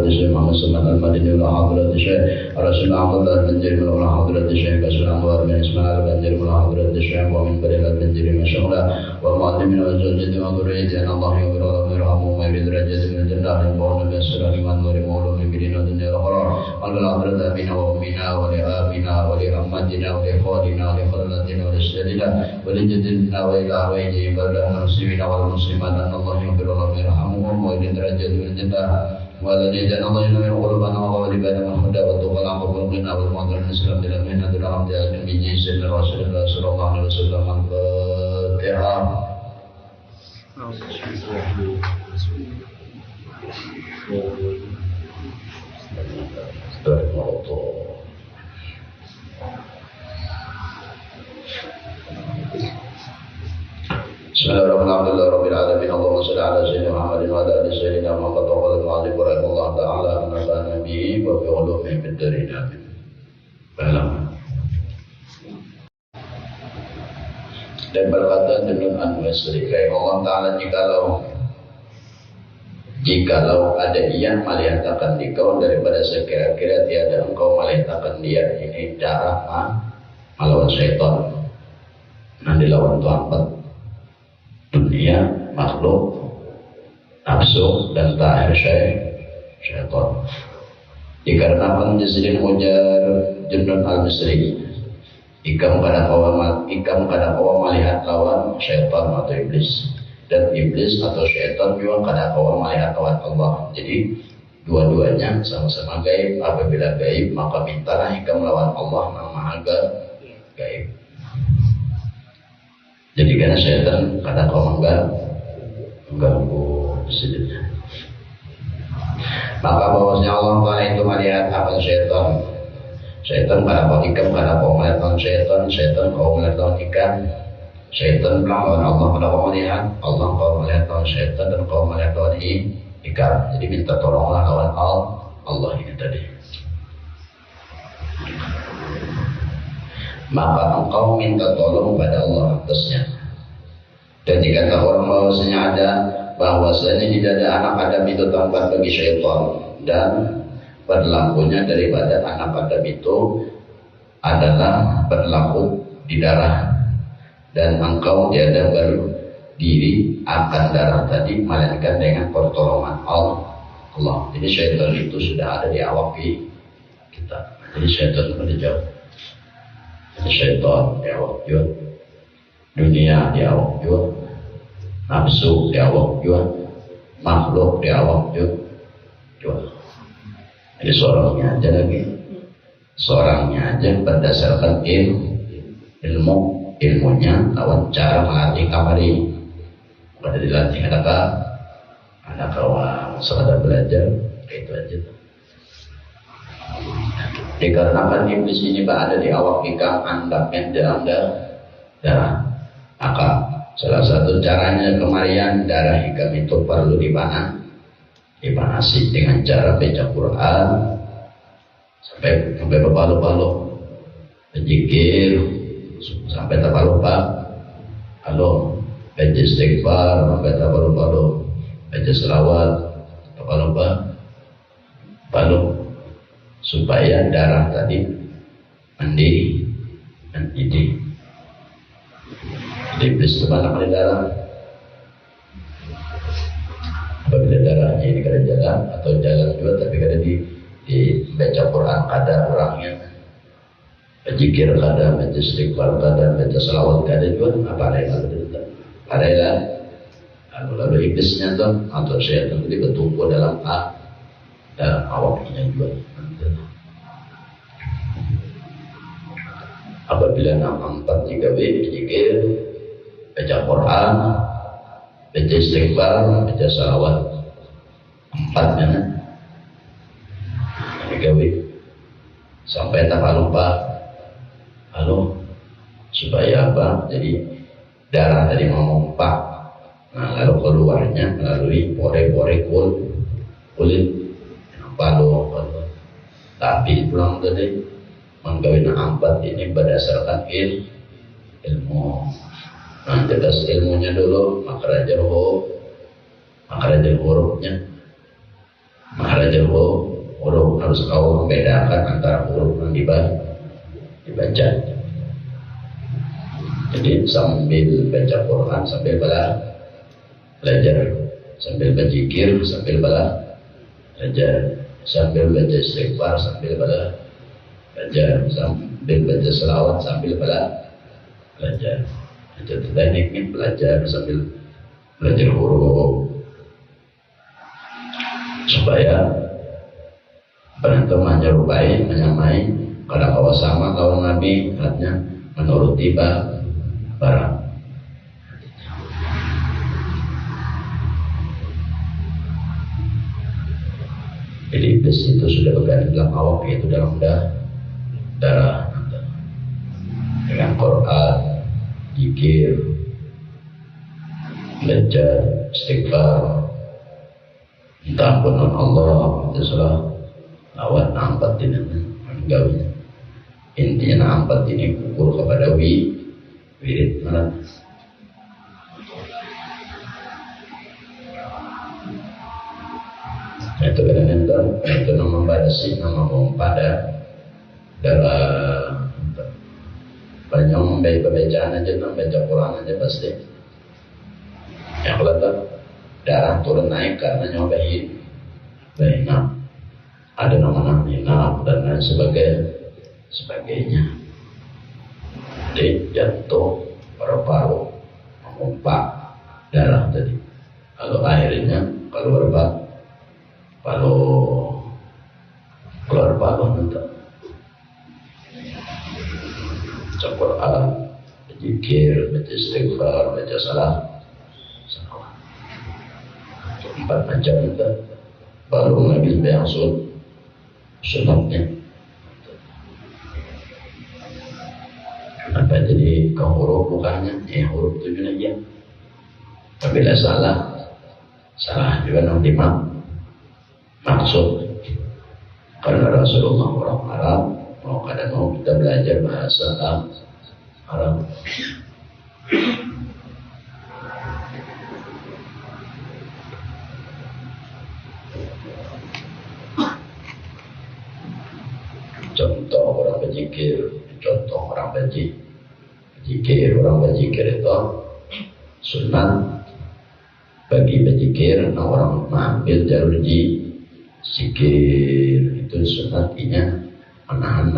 حضرة الشيخ محمد سلمان المدني ولا حضرة الشيخ رسول عبد الله البنجري ولا حضرة الشيخ كسر أنوار بن إسماعيل البنجري ولا حضرة الشيخ ومن بريل البنجري مشغولة ومعلمين وزوجته وذريته أن الله يغفر لهم ويرحمهم ويرد درجات من الجنة ينفعون بالسلام والنور مولود من بدين الدنيا الأخرى وقال حضرة أبينا وأمنا ولآبنا ولأمتنا ولإخواننا ولخلتنا ولأجدادنا ولجدنا وإلى أبوينا بلدنا المسلمين والمسلمات أن الله يغفر لهم ويرحمهم ويرد درجات من الجنة والذي جعل الله من قلوبنا وقلوبنا من الهدى والتقى والعفو والغنى والمعذر الإسلام للأمين هذا الحمد لله من جيش رسول الله صلى الله عليه وسلم الفاتحة. Bismillahirrahmanirrahim. Rabbil alamin. Allahumma shalli ala sayyidina Muhammadin wa ala ali sayyidina Muhammad wa ala alihi wa rahimahullah ta'ala wa nafa'ana bihi wa bi ulumihi fid darin amin. Dan berkata dengan An-Nasri Allah Ta'ala jikalau ada yang melihatkan engkau daripada sekira-kira tiada engkau melihatkan dia ini darah melawan syaitan nanti lawan tuan dunia, makhluk, nafsu, dan terakhir syaitan. Dikarenakan jazilin ujar Junun al-Misri ikam kada kawa melihat lawan syaitan atau iblis, dan iblis atau syaitan juga kada kawa melihat lawan Allah. Jadi dua-duanya sama-sama gaib. Apabila gaib maka mintalah ikam lawan Allah yang maha gaib. Jadi karena syaitan kadang kau mengganggu disini. Maka bahwasanya Allah Ta'ala itu melihat apa syaitan. Syaitan kadang kau ikam, kadang kau melihat syaitan. Syaitan kau melihat ikan. Syaitan lawan Allah kadang kau melihat. Allah kau melihat syaitan dan kau melihat ikan. Jadi minta tolonglah lawan Allah ini tadi. Maka engkau minta tolong pada Allah atasnya. Dan jika orang bahwasanya tidak ada anak Adam itu tempat bagi syaitan, dan berlakunya daripada anak Adam itu adalah berlaku di darah, dan engkau tiada berdiri akan darah tadi melainkan dengan pertolongan Allah. Jadi syaitan itu sudah ada di awak kita. Jadi syaitan itu jauh. Syaitan di awak juga, dunia di awak juga, nafsu di awak juga, makhluk di awak juga. Jadi seorangnya aja berdasarkan ilmunya lawan cara melatih kamari. Pada dilatih ada kawan sekadar belajar itu aja. Dikarenakan iblis ini berada di awak ikan andapnya dalam darah, maka salah satu caranya kemarian darah ikan itu perlu dipanasi dengan cara baca Quran sampai berbalu-balu, berzikir sampai terbalu-balu, baca istighfar sampai terbalu-balu, baca selawat terbalu-balu, supaya darah tadi mendidih. Iblis sebanyak di darah. Apabila darahnya ini kada jalan atau jalan juga tapi kada di baca Quran kada orangnya, berzikir kada, baca istighfar kada, baca selawat kada juga apa ada lalu iblisnya tuh atau syaitan itu bertumpu dalam awaknya juga. Apabila 4 3 berzikir, baca Quran, baca istighfar, baca salawat, 4 3 sampai tak lupa supaya apa? Jadi darah tadi memompa, lalu keluarnya melalui pore-pore kulit. Tapi pulang tadi menggawin 4 ini berdasarkan ilmu. Nanti atas ilmunya dulu makaraja hurufnya, makhrajul huruf harus kau membedakan antara huruf yang dibaca. Jadi sambil baca Quran, sambil belajar, sambil berzikir, sambil belajar, sambil baca istighfar, sambil belajar, sambil baca selawat, sambil belajar. Itu tekniknya belajar sambil belajar huruf supaya penonton menyerupai, menyamai kalau kau sama kawan Nabi artinya menuruti barang. Jadi iblis itu sudah berada dalam awak, yaitu dalam darah. Dengan Quran, zikir, belajar, istighfar, minta ampunan Allah, itu salah lawan nampak ini gawinya. Intinya nampak ini ukur kepada wirid mana. Itu kadang-kadang itu nama badasi, nama pada dalam banyak membaca bacaan aja, membaca Quran aja pasti. Yang kelihatan darah turun naik karena nyobain baiknya ada nama-nama inap dan lain sebagainya. Jadi jantung, paru-paru, memompa darah tadi. Kalau akhirnya kalau keluar paru nanti baca Quran, zikir, baca istighfar, baca salawat. 4 macam itu baru lagi yang sunatnya. Apa jadi ke huruf bukannya? Huruf itu aja. Apabila salah juga nanti maksud. Karena Rasulullah orang Arab, mau kita belajar bahasa Arab. Contoh orang berzikir itu sunat bagi berzikir. Orang mengambil jalur zikir itu sunatnya menahan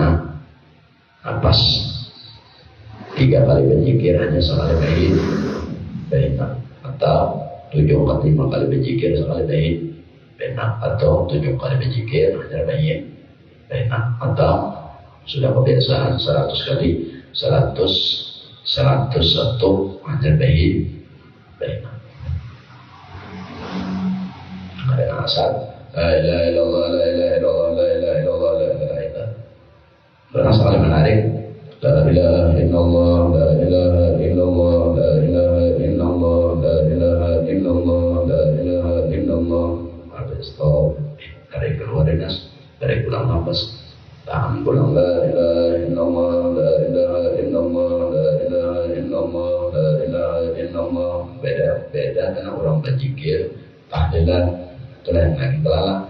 napas 3 kali berzikir hanya sekali baik atau 7 kali 5 kali berzikir sekali baik atau 7 kali berzikir hanya baik atau sudah kebiasaan 100 kali 101 hanya baik. Ada asal la ilaha illallah, la ilaha illallah, la ilaha illallah, la ilaha illallah. Dan sekali menarik la ilaha illallah, la ilaha illallah, la ilaha illallah, la ilaha illallah, la ilaha illallah. Habis stop, tarik keluar dari pulang nafas, tahan pulang la ilaha illallah, la ilaha illallah, la ilaha illallah, la ilaha illallah. Beda karena orang berzikir tahlilan tulen lagi kelala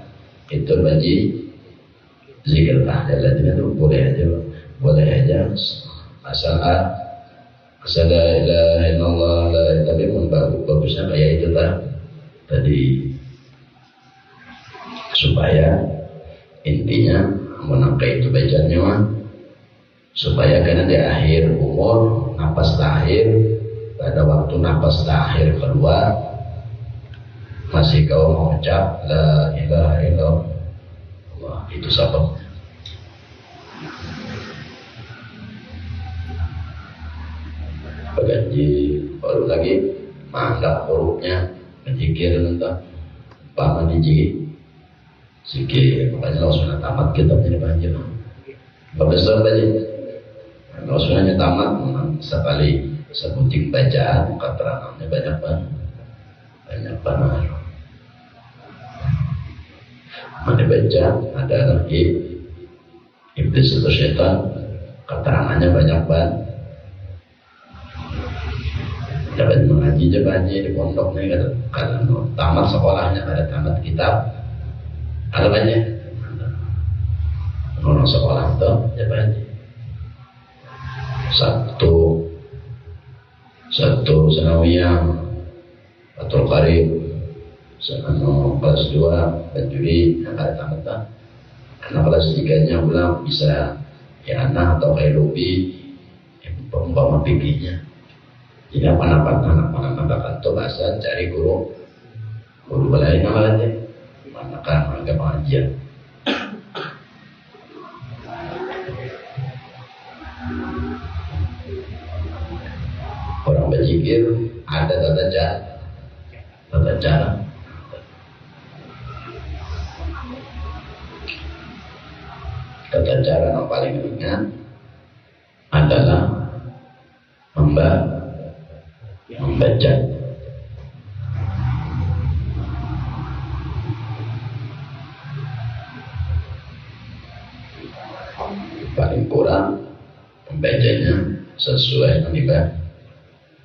itu bagi zikir tahlilan itu boleh aja asal la ilaha illallah, tapi pun bagusnya kayak itu tadi supaya intinya menangkai itu bacanya supaya karena di akhir umur napas terakhir pada waktu napas terakhir keluar masih kau mengucap la ilaha illallah, itu sebab berganji baru lagi menganggap hurufnya berzikir tentang paman zikir. Makanya langsung tamat kitab ini banjir besar aja langsung tamat sekali sebuting bacaan keterangannya banyak banget. Mana baca ada lagi iblis atau setan keterangannya banyak banget. Dapat mengaji di pondok nih karena tamat sekolahnya pada tamat kitab Ada aja. Nono sekolah tuh, apa aja? Satu senawiyah atau karib, sano kelas 2 bajuri angkat angkatan. Anak kelas 3-nya ulang bisa ya anak atau kayak lupi, umpama pipinya. Jadi anak-anak kantor bahasa cari guru balai nama aja, manakan mereka pengajian. Orang berzikir ada tata cara. Tata cara yang paling ringan adalah membaca. Paling kurang membacanya sesuai dengan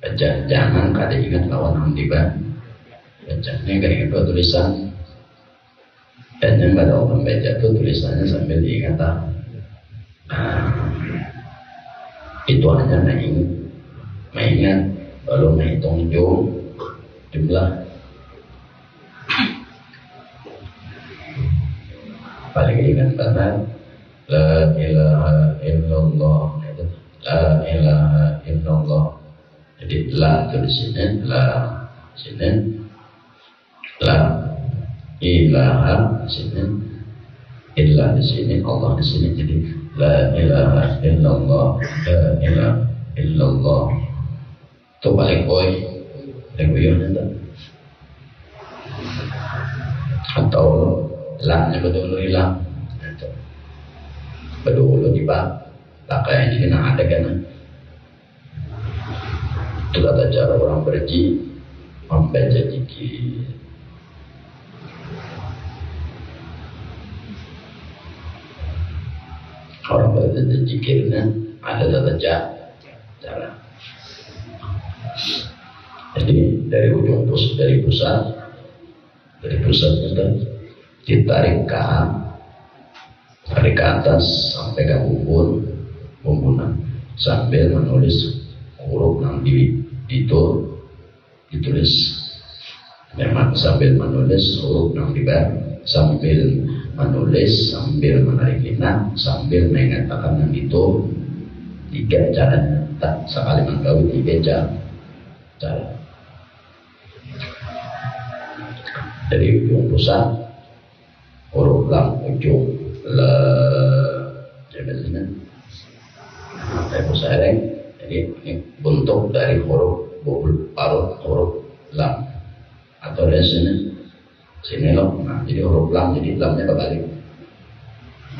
baca. Jangan kada ingat lawan tiba bacanya kada ingat tulisan, dan yang pada orang baca itu tulisannya sambil diingat. Itu hanya mengingat belum menghitung jumlah. Paling ringan benar la ilaha illallah, itu la ilaha illallah. Jadi la itu di sini, la sini, la ilaha di sini, illa di sini, Allah di sini. Jadi la ilaha illallah, la ilaha illallah. Itu paling koi, itu. Atau la-nya betul hilang. Betul tiba, pakai ini kena ada kan? Itu tata cara orang berji membaca zikir. Orang berbaca zikirnya ada tata cara. Jadi dari ujung dari pusat itu ditarik ke atas sampai ke bumbunan sambil menulis huruf yang itu ditulis. Memang sambil menulis huruf yang sambil menulis, sambil menarik linang, sambil mengatakan yang itu 3 caranya. Tak sekali menggawi 3 cara. Dari ujung pusat huruf lam ujung la jadinya dari pusat jadi ini bentuk dari huruf parut huruf lam atau dari sini loh. Nah, jadi huruf lam, jadi lamnya kebalik.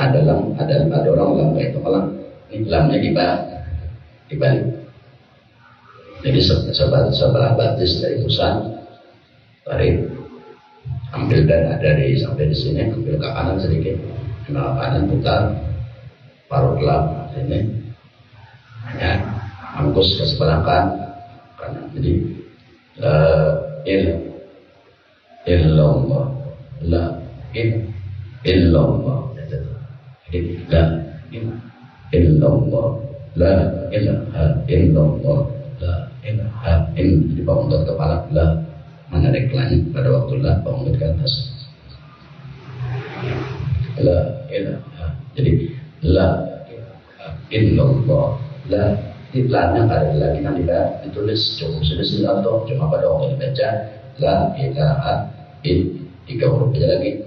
Ada orang lam kayak itu kalau ini lamnya dibalik. Jadi sebelah batis dari pusat tarik, ambil dari sampai di sini, ambil ke kanan sedikit, ambil ke kanan putar, parut lam ini, hanya angkus ke sebelah kanan. Jadi illallah, la illallah. Jadi la illallah, la ilaha illallah, la ilaha illallah. Jadi bangun dari kepala la, menarik langit pada waktu la, bangun ke atas. La ilaha. Jadi la illallah, la iklannya ada lagi nanti ditulis cukup sudah atau cuma pada waktu dibaca la ilaha il 3 huruf aja lagi.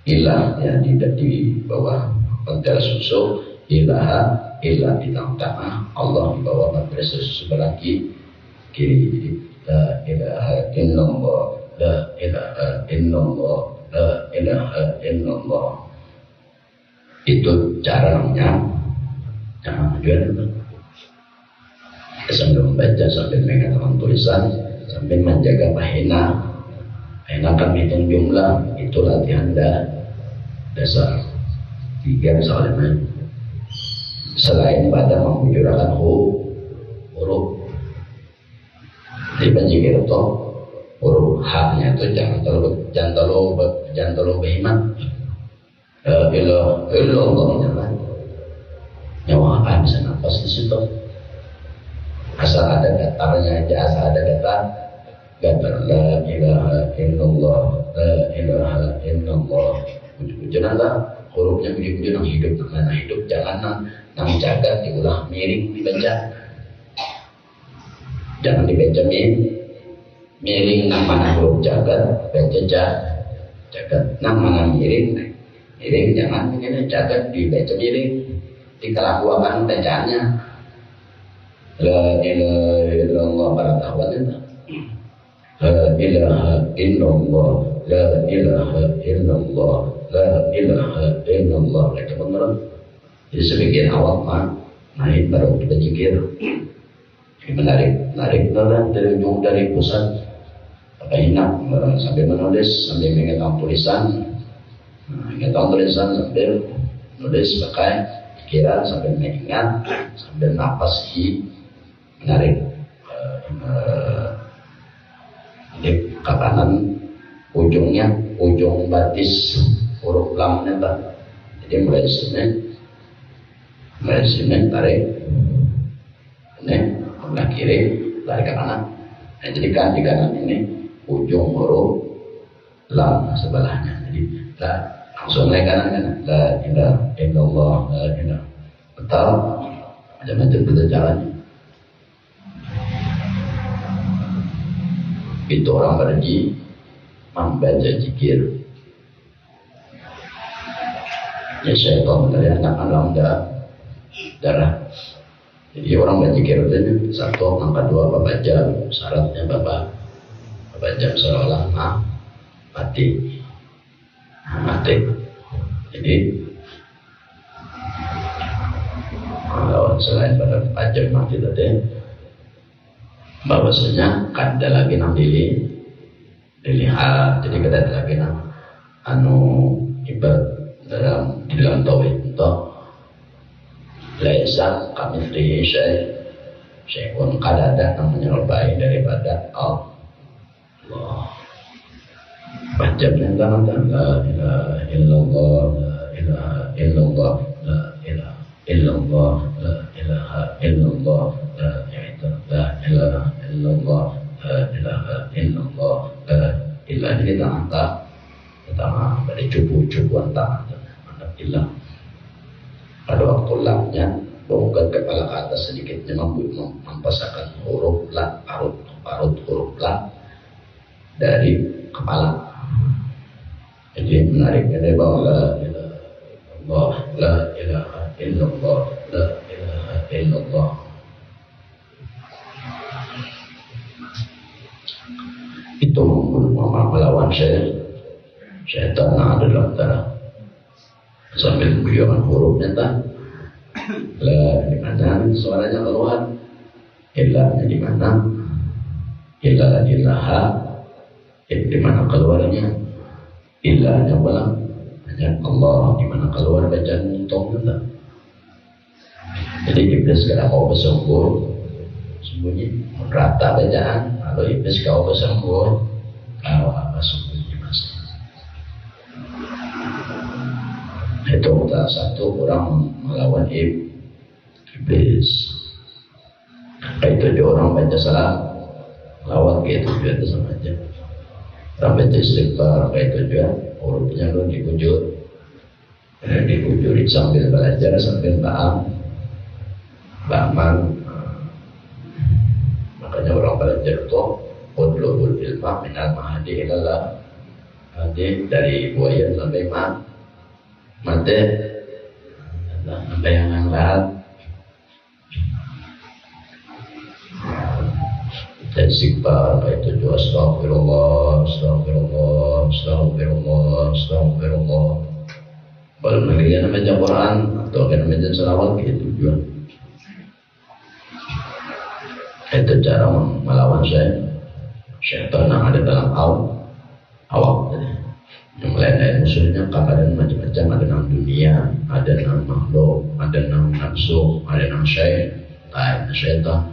Ilah yang tidak di bawah pentera susu, ilaha ilah di tengah, Allah di bawah pentera susu sebelah kiri. La ilaha illallah, la ilaha illallah, la ilaha illallah. Itu caranya. Jangan tujuan sambil membaca, sambil mengatakan tulisan, sambil menjaga pahina kan hitung jumlah. Itu latihan dasar 3 misalnya. Selain pada membujurkan huruf di penjikir itu huruf H-nya itu jangan terlalu behemat. Allah nyawa akan bisa nafas di situ. Asal ada gatarnya aja, asal ada gatar la ilaha illallah, la ilaha illallah. Jangan lah hurufnya begitu nang hidup, nang hidup jangan nang jagat diulah miring dibaca. Jangan dibaca miring nang mana huruf jagat, baca jagat nang mana miring jangan ini jagat dibaca miring, dikelakukan bacaannya. La ilaha illallah para tahwan itu. La ilaha illallah, la ilaha illallah, la ilaha illallah. Itu benar. Jadi sebagian awal naik baru kita zikir. Menarik dari pusat. Apa enak sambil menulis, sambil mengingat tulisan, sambil nulis pakai pikiran, sambil mengingat, sambil napas menarik. Ini ke kanan ujung batis huruf lamnya Pak. Jadi mulai sini tarik, ini sebelah kiri tarik ke kanan. Nah, jadi kan di kanan ini ujung huruf lam sebelahnya. Jadi langsung naik kanan. La ilaha illallah, la ilaha. Betul. Macam-macam betul caranya. Itu orang pergi membaca zikir. Ya saya tahu dari anak alam darah. Jadi orang baca zikir itu satu, angka dua bapak jam. Syaratnya bapak jam seolah mati. Jadi kalau selain pada pajak mati tadi, bahwasanya kada lagi nang dilihat. Jadi kada lagi nang ibarat di dalam tauhid itu laisa kamitslihi syai'un, kada ada yang menyerupai daripada Allah. Bacanya tangan la ilaha illallah, la ilaha illallah, la ilaha illallah, la ilaha illallah, la ilaha illallah, la ilaha illallah, la ilaha illallah. Pertama pada cubu-cubuan tangan ilah. Pada waktu lamnya bongkar kepala ke atas sedikitnya mempasakan huruf la, parut huruf la dari kepala. Jadi menariknya dari bawah la ilaha illallah, la ilaha illallah, la ilaha illallah. Itu melawan syaitan yang ada dalam darah. Sambil guyonan hurufnya tak la di mana suaranya keluar, ilahnya di mana, ilaha di mana keluarnya, ilahnya balang hanya Allah di mana keluar bacaan untung tak. Jadi iblis kada mau sembunyi merata bacaan. Kalau iblis kau bersembunyi, kau apa sembunyi mas? Itu satu orang melawan iblis. Itu juga orang baca salam lawan gitu juga itu sama aja. Orang baca istighfar itu juga hurufnya lu dikujuri sambil belajar sambil beramal. Makanya orang belajar itu udlul ilma minal mahdi ilallah. Nanti dari buaya sampai mati sampai yang lahat. Dan istighfar itu juga astagfirullah, astagfirullah, astagfirullah, astagfirullah. Kalau mereka baca Quran atau kena baca salawat gitu juga. Itu cara melawan syaitan yang ada dalam awak. Yang lain musuhnya kadang macam-macam, ada dalam dunia, ada dalam makhluk, ada dalam nafsu, ada dalam syaitan.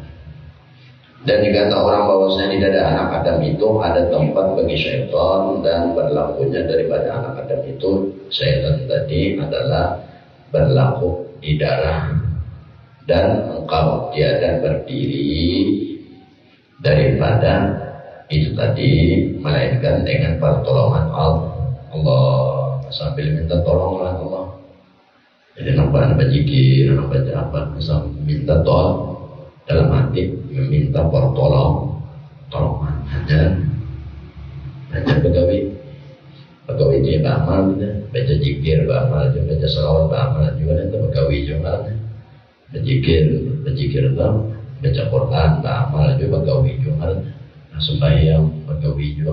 Dan dikata orang bahwasanya di dada anak Adam itu ada tempat bagi syaitan, dan berlakunya daripada anak Adam itu syaitan tadi adalah berlaku di darah, dan engkau tiada berdiri daripada itu tadi melainkan dengan pertolongan Allah, sambil minta tolong oleh Allah. Jadi nampak berzikir, nampak apa, minta tolong dalam hati, meminta pertolongan. Hanya pegawai itu beramal, baca zikir beramal, baca salawat beramal juga, itu pegawai juga. Berzikir itu, baca Quran beramal juga, pegawai juga. Sembahyang pegawai juga,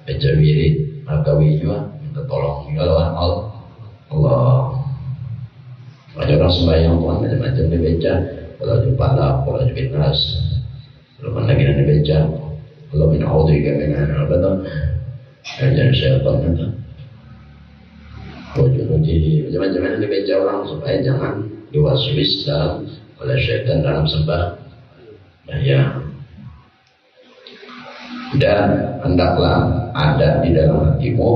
baca wirid pegawai juga, minta tolong juga Allah. Banyak orang sembahyang Tuhan macam-macam dibaca. Kalau jumpa Allah, kalau jumpa nas, kalau lagi nanti baca, kalau min audrika min al-badan, jangan syaitan itu. Jadi macam-macam yang dibaca orang supaya jangan diwaswis oleh syaitan dalam sembahyang. Dan hendaklah ada di dalam hatimu,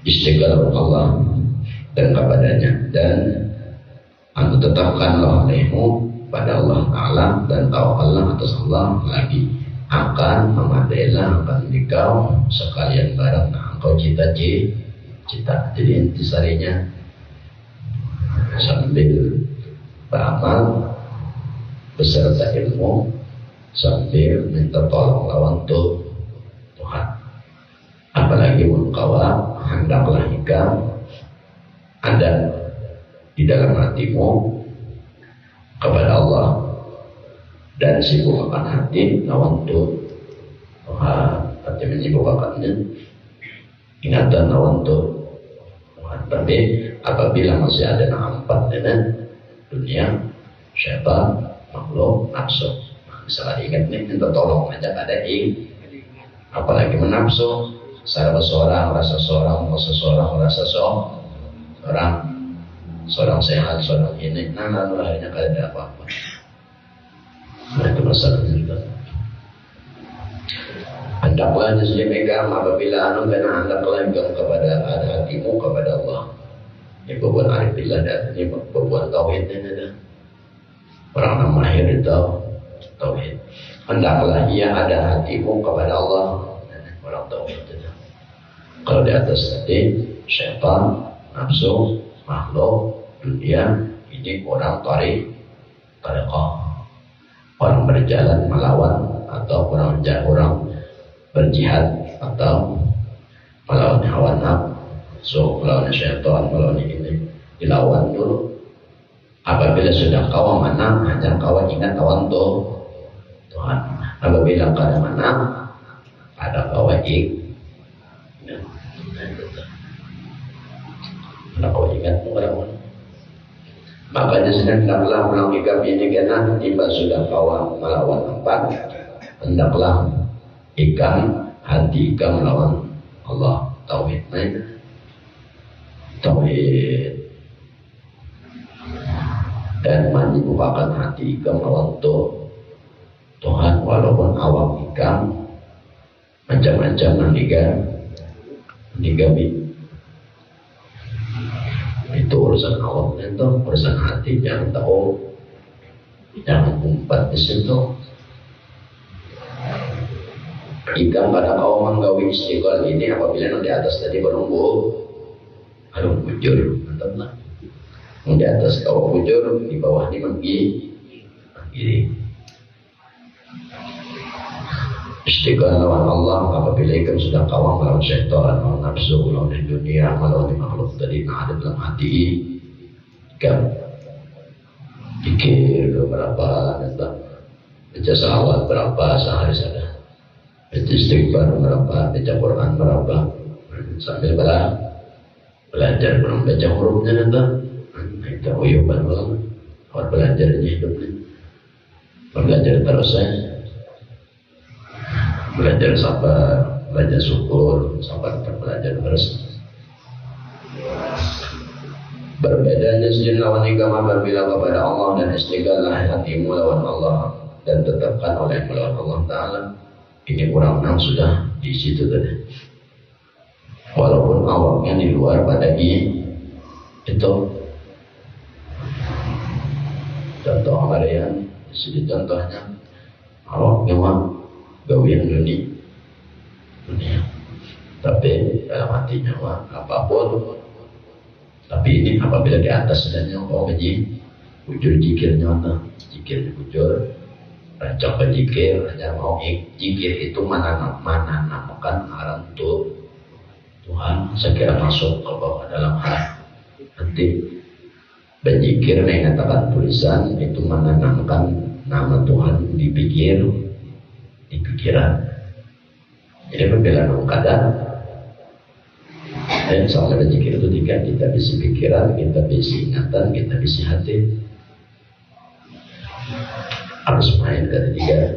istighfar Allah dan kepadanya, dan aku tetapkanlah olehmu pada Allah Ta'ala, dan tawakkallah atas Allah lagi akan memadailah akan dikau sekalian barang engkau cita-cita. Jadi intisarinya sambil beramal beserta ilmu, sambil minta tolong lawan Tuhan. Apalagi engkau hendaklah engkau ada di dalam hatimu kepada Allah, dan sibukkan hati lawan Tuhan. Hati menyibukkannya ingatan lawan Tuhan. Tapi apabila masih ada nampak dengan dunia, syaitan, makhluk, nafsu, misalnya ingat nih, minta tolong aja ada apalagi menafsu, seorang rasa seorang sehat, seorang ini, lalu akhirnya kalian tidak apa-apa. Itu masalahnya juga. Hendaklah megang apabila karena hendaklah megang kepada hatimu kepada Allah. Ini berbuat arifillah, dan ini berbuat tauhid ini ada. Orang yang mahir itu tauhid. Hendaklah ia ada hatimu kepada Allah. Orang tauhid itu. Kalau di atas tadi syaitan, nafsu, makhluk, dunia, ini orang tariqah, orang berjalan melawan, atau orang berjihad, atau melawan hawa nafsu, melawan syaitan, melawan ini dilawan dulu. Apabila sudah kau menang, hanya kau ingat lawan Tuhan. Apabila kau menang, ada kau kau ingat orang. Makanya hendaklah melakukan ini, karena tiba sudah kau melawan empat, hendaklah hati melawan Allah. Tauhid, tauhid, dan menyibukkan hati melawan Tuhan, walaupun awam macam-macam digami. Itu urusan awam, itu urusan hati, jangan tahu, jangan umpat di situ. Jika pada kau menggawi istiqlal ini, apabila di atas tadi menunggu, aduh bujur, mantaplah. Di atas kau bujur, di bawah ini menggiri. Istiqlal lawan Allah, apabila ikan sudah kawang melawan syaitan, melawan nafsu, melawan dunia, melawan makhluk tadi yang ada dalam hati, kan pikir berapa, baca salawat berapa sehari saja, baca istighfar berapa, baca Quran berapa, sambil belajar belum baca hurufnya nanti, kita uyuban belum, harus belajar hidupnya, belajar terus belajar sabar, belajar syukur, sabar belajar terus. Berbedanya sejenak lawan agama apabila kepada Allah, dan istiqalah hatimu lawan Allah, dan tetapkan oleh Allah Ta'ala. Ini undang-undang sudah di situ tadi. Walaupun awaknya di luar pada ini itu contoh harian, sini contohnya awaknya mah gawian dunia, tapi dalam hatinya mah apapun. Tapi ini apabila di atas sedangnya kau menji bujur jikirnya mata, jikir bujur, rancang berjikir, hanya mau jikir itu mana namakan arang tuh Tuhan segera masuk ke bawah dalam hati. Berzikir mengatakan tulisan itu mana namakan nama Tuhan di pikiran. Jadi berbeda kadang. Dan soal berzikir itu tiga, kita bisa pikiran, kita bisa ingatan, kita bisa hati. Harus main ketiga.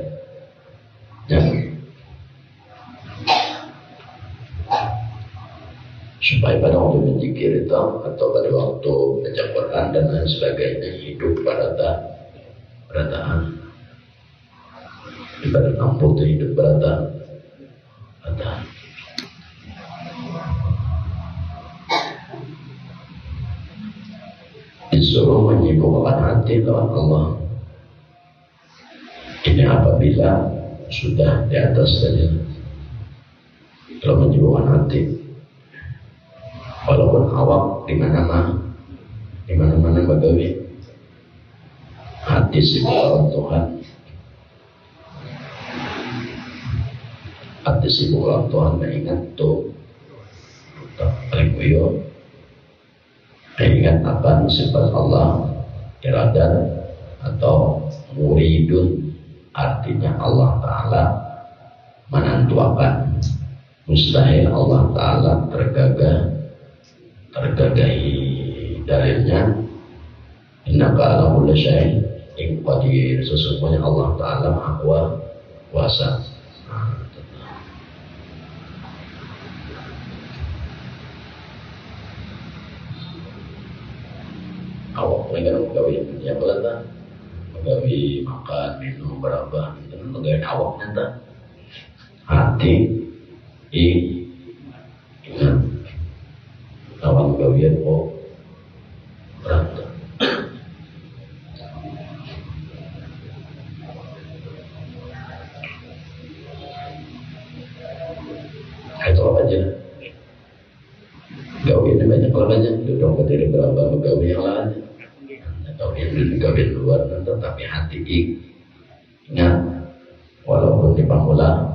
Supaya pada waktu berzikir itu atau pada waktu baca Quran dan lain sebagainya hidup pada tahan. Ibarat lampu itu hidup pada tahan. Disuruh menyibukkan hati lawan Allah. Ini apabila sudah di atas saja. Kalau menyibukkan hati, walaupun awak di mana-mana bagawi, hati sibuk lawan Tuhan. Hati sibuk lawan Tuhan, mengingat tuh paling kuyo. Ingat akan sifat Allah, iradan atau muridun, artinya Allah Ta'ala menentukan. Mustahil Allah Ta'ala tergagahi dalilnya. Innaka ala kulli syai'in qadir. Sesungguhnya Allah Ta'ala Maha Kuasa. Awak mereka menggawi yang belanda, menggawi makan, minum, berapa, menggawi awak nyata, hati, ingat, awak menggawian berapa. Itu apa aja? Gawiannya banyak kalau banyak, duduk berdiri berapa, menggawi yang lain. Gawian luar, tetapi hati ingat, walaupun di pamula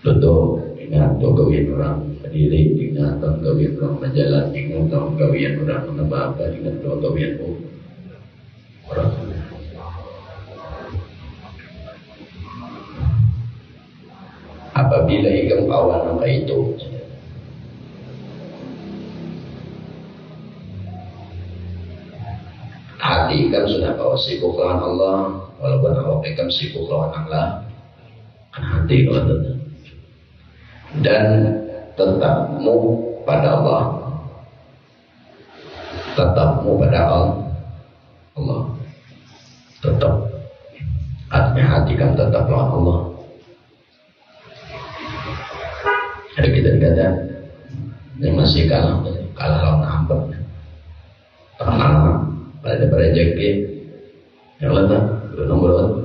duduk ingat tuh gawian orang berdiri, ingat tuh gawian orang berjalan, ingat tuh gawian orang menebak, ingat tuh gawian orang. Apabila ikam kawan maka itu hati ikam sudah bawa sibuk lawan Allah, walaupun awak ikam sibuk lawan Allah, kan hati kalau dan tetapmu pada Allah, tetapmu pada Allah, tetap artinya hati kan tetap lawan Allah. Ada kita dikata yang masih kalah lawan hamba, tenang pada rezeki yang letak nomor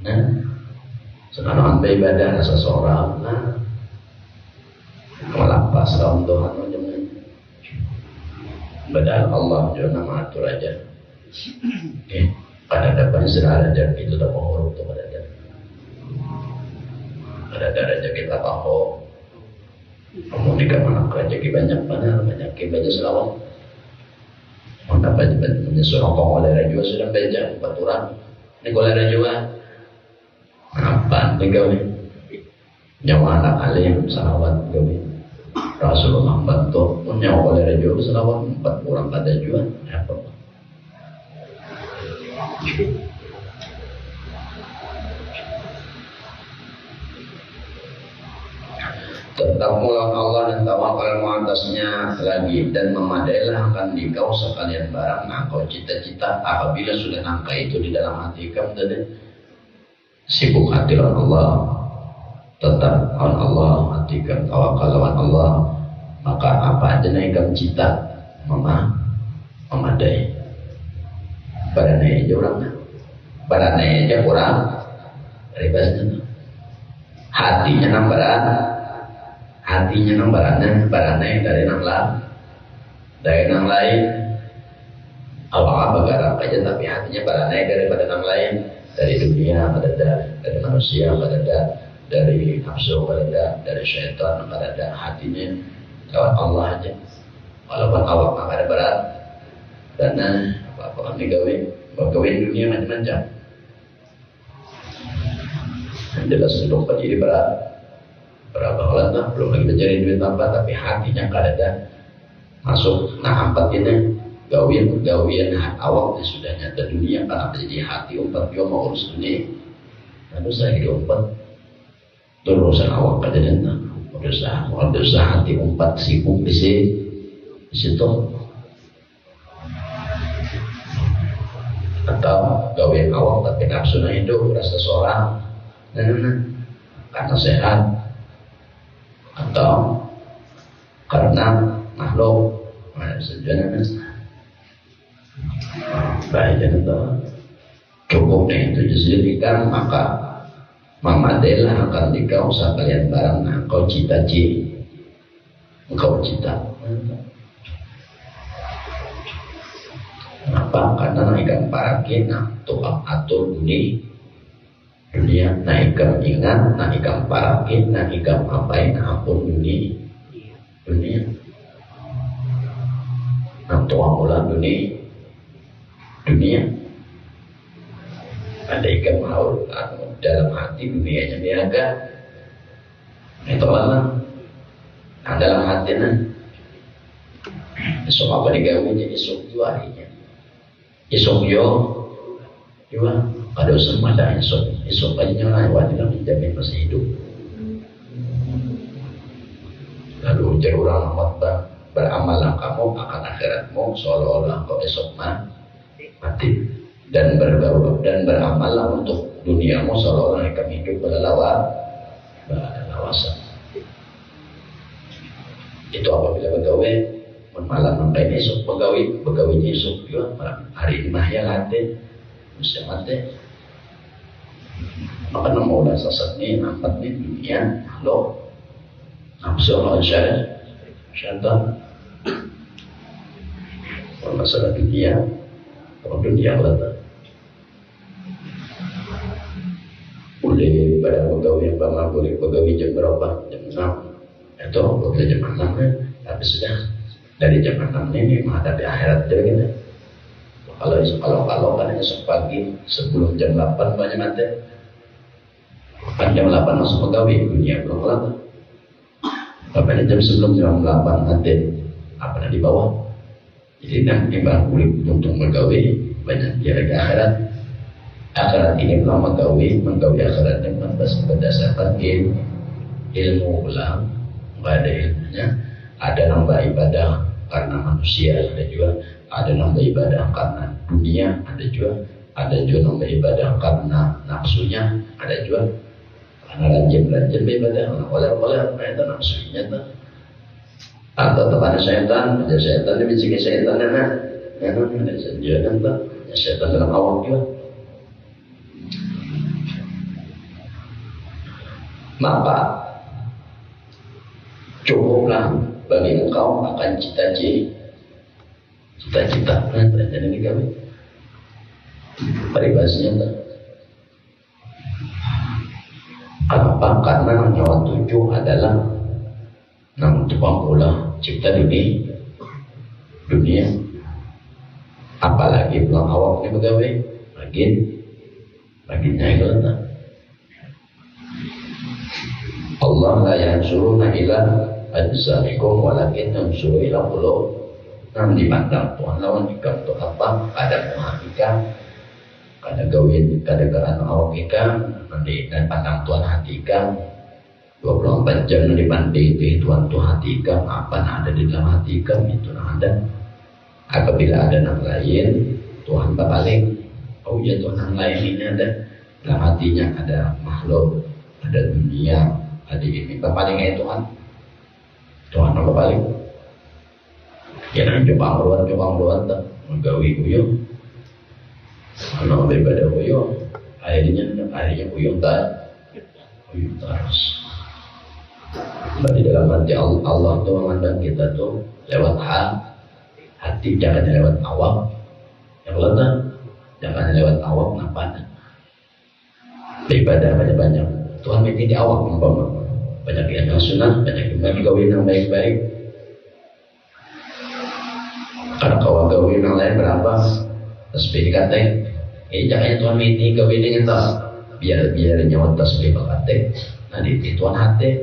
nah sekarang sampai ibadah seseorang melapas lawan Tuhan macam-macam ibadah Allah juga nama atur aja. Pada dapat istirahat aja itu tak mau untuk pada rezeki tak tahu kamu nikah anak rezeki banyak banyak selawat. Maka menyuruh oleh rajua sudah baca baturan. Ini oleh rajua apa tinggal ni nyawa anak alim salawat gawe Rasulullah bantu nyawa oleh rajua salawat 4 orang pada jua apa tetap bertakwa lawan Allah dan tawakal atasnya lagi, dan memadailah akan dikau sekalian barang engkau cita-cita apabila sudah nangka itu di dalam hati kamu dan sibuk hati lawan Allah, tetap lawan Allah, hati kamu tawakal lawan Allah, maka apa aja yang kamu cita memadai. Badannya aja orangnya, badannya aja kurang dari bahasanya. Hatinya nambaran, hatinya nambarannya, badannya dari nang lain. Awal bergerak aja tapi hatinya badannya daripada nang lain, dari dunia dari manusia dari nafsu dari syaitan hatinya lewat Allah aja. Walaupun awak nggak ada berat, karena apa kami gawe dunia macam-macam. Yang jelas untuk jadi berat bakalan lah, belum lagi mencari duit tambah, tapi hatinya kada masuk. Nah empat ini gawian awak sudah nyata dunia, karena jadi hati umpat dia mau urus dunia. Lalu saya diumpat urusan awak kada dan urusan hati umpat sibuk di situ. Atau gawian awak tapi nafsunya hidup rasa seorang karena sehat, atau karena makhluk sebenarnya baik dan cukup itu disediakan, maka memadailah akan dikau sekalian barang engkau cita. Kenapa? Karena naikkan parakin untuk atur dunia naikkan ingat, naikkan parakin, naikkan apain ampun dunia nantuang ulang dunia ada ikan maur dalam hati dunianya niaga itu lah. Nah dalam hatinya esok apa digawin esok juarinya esok juga pada usaha ada esok aja nyala wajib menjamin masih hidup. Lalu ujar orang amat beramallah kamu akan akhiratmu seolah-olah kau esok mati, dan beramallah untuk duniamu seolah-olah akan hidup berlawasan. Itu apabila begawe malam sampai esok begawinya esok juga hari ini mahya late mesti mati. Maka mau dah sasat ni nampak ni dunia lo nafsu lawan syaitan. Kalau masalah dunia lah boleh pada pegawai yang lama, boleh pegawai jam berapa, jam 6 atau boleh jam 6 tapi sudah dari jam 6 ini menghadapi akhirat juga gitu. Kalau kan esok pagi sebelum jam 8 banyak mati. Kan jam 8 masuk pegawai dunia belum kelar. Apalagi jam sebelum jam 8 mati apa di bawah. Jadi nanti bang kulit untung pegawai banyak jarak akhirat. Akhirat ini belum menggawi akhirat yang berdasarkan ilmu ulang, nggak ada ilmunya. Ada nambah ibadah karena manusia, ada nambah ibadah karena dunia, ada juga nambah ibadah karena nafsunya, ada juga karena rajin ibadah oleh itu nafsunya tuh. Atau teman setan ini bicara setan ada sejalan tuh setan dalam awam juga. Maka cukuplah bagi engkau akan cita-cita jadi ini kami peribahasanya kenapa? Karena nyawa tujuh adalah nang tukang pula cipta dunia apalagi pulang awak ini pegawai lagi nyailah Allah la yansuruna ila ajsamikum walakin yansuru ila qulub. Nam dipandang Tuhan lawan ikam tu apa kada muhakika kada gawin kada karana awak ikam dan pandang Tuhan hati ikam 24 jam dibanting itu Tuhan tuh hati ikam, apa yang ada di dalam hati ikam itu yang ada. Apabila ada yang lain, Tuhan berbalik. Oh ya Tuhan yang lain ini ada dalam hatinya, ada makhluk, ada dunia, ada ini. Berpalingnya Tuhan. Tuhan apa balik? Jangan coba keluar tak menggawi kuyung. Kalau daripada kuyung, akhirnya kuyung tak, kuyung terus. Di dalam hati Allah tuh memandang kita tuh lewat hati, jangan lewat awam. Yang letak, jangan lewat awam. Kenapa? Beribadah banyak-banyak. Tuhan minta di awam, banyak yang sunnah, banyak yang gawin yang baik-baik. Karena kawan gawin yang lain berapa? Tasbih dikate. Jangan Tuhan minta gawin yang tak. Biar nyawa tasbih bakate. Nah di Tuhan hati.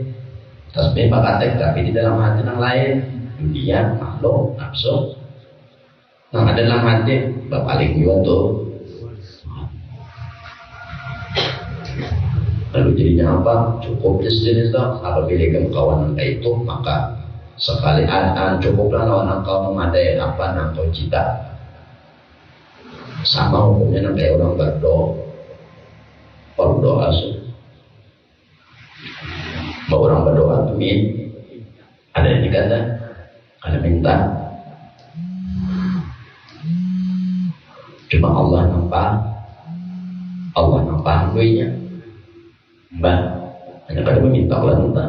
Tasbih bakate tapi di dalam hati yang lain. Dunia, makhluk, nafsu. Nah ada dalam hati, paling juga tuh. Lalu jadinya apa? Cukup jenis itu. Apabila kamu kawan kayak itu, maka sekali cukuplah lawan engkau memadai apa yang kau cita. Sama hukumnya kayak orang berdoa bahwa orang berdoa amin. Ada yang dikata, ada minta. Cuma Allah nampak duitnya. Mbak, hanya pada meminta Allah minta.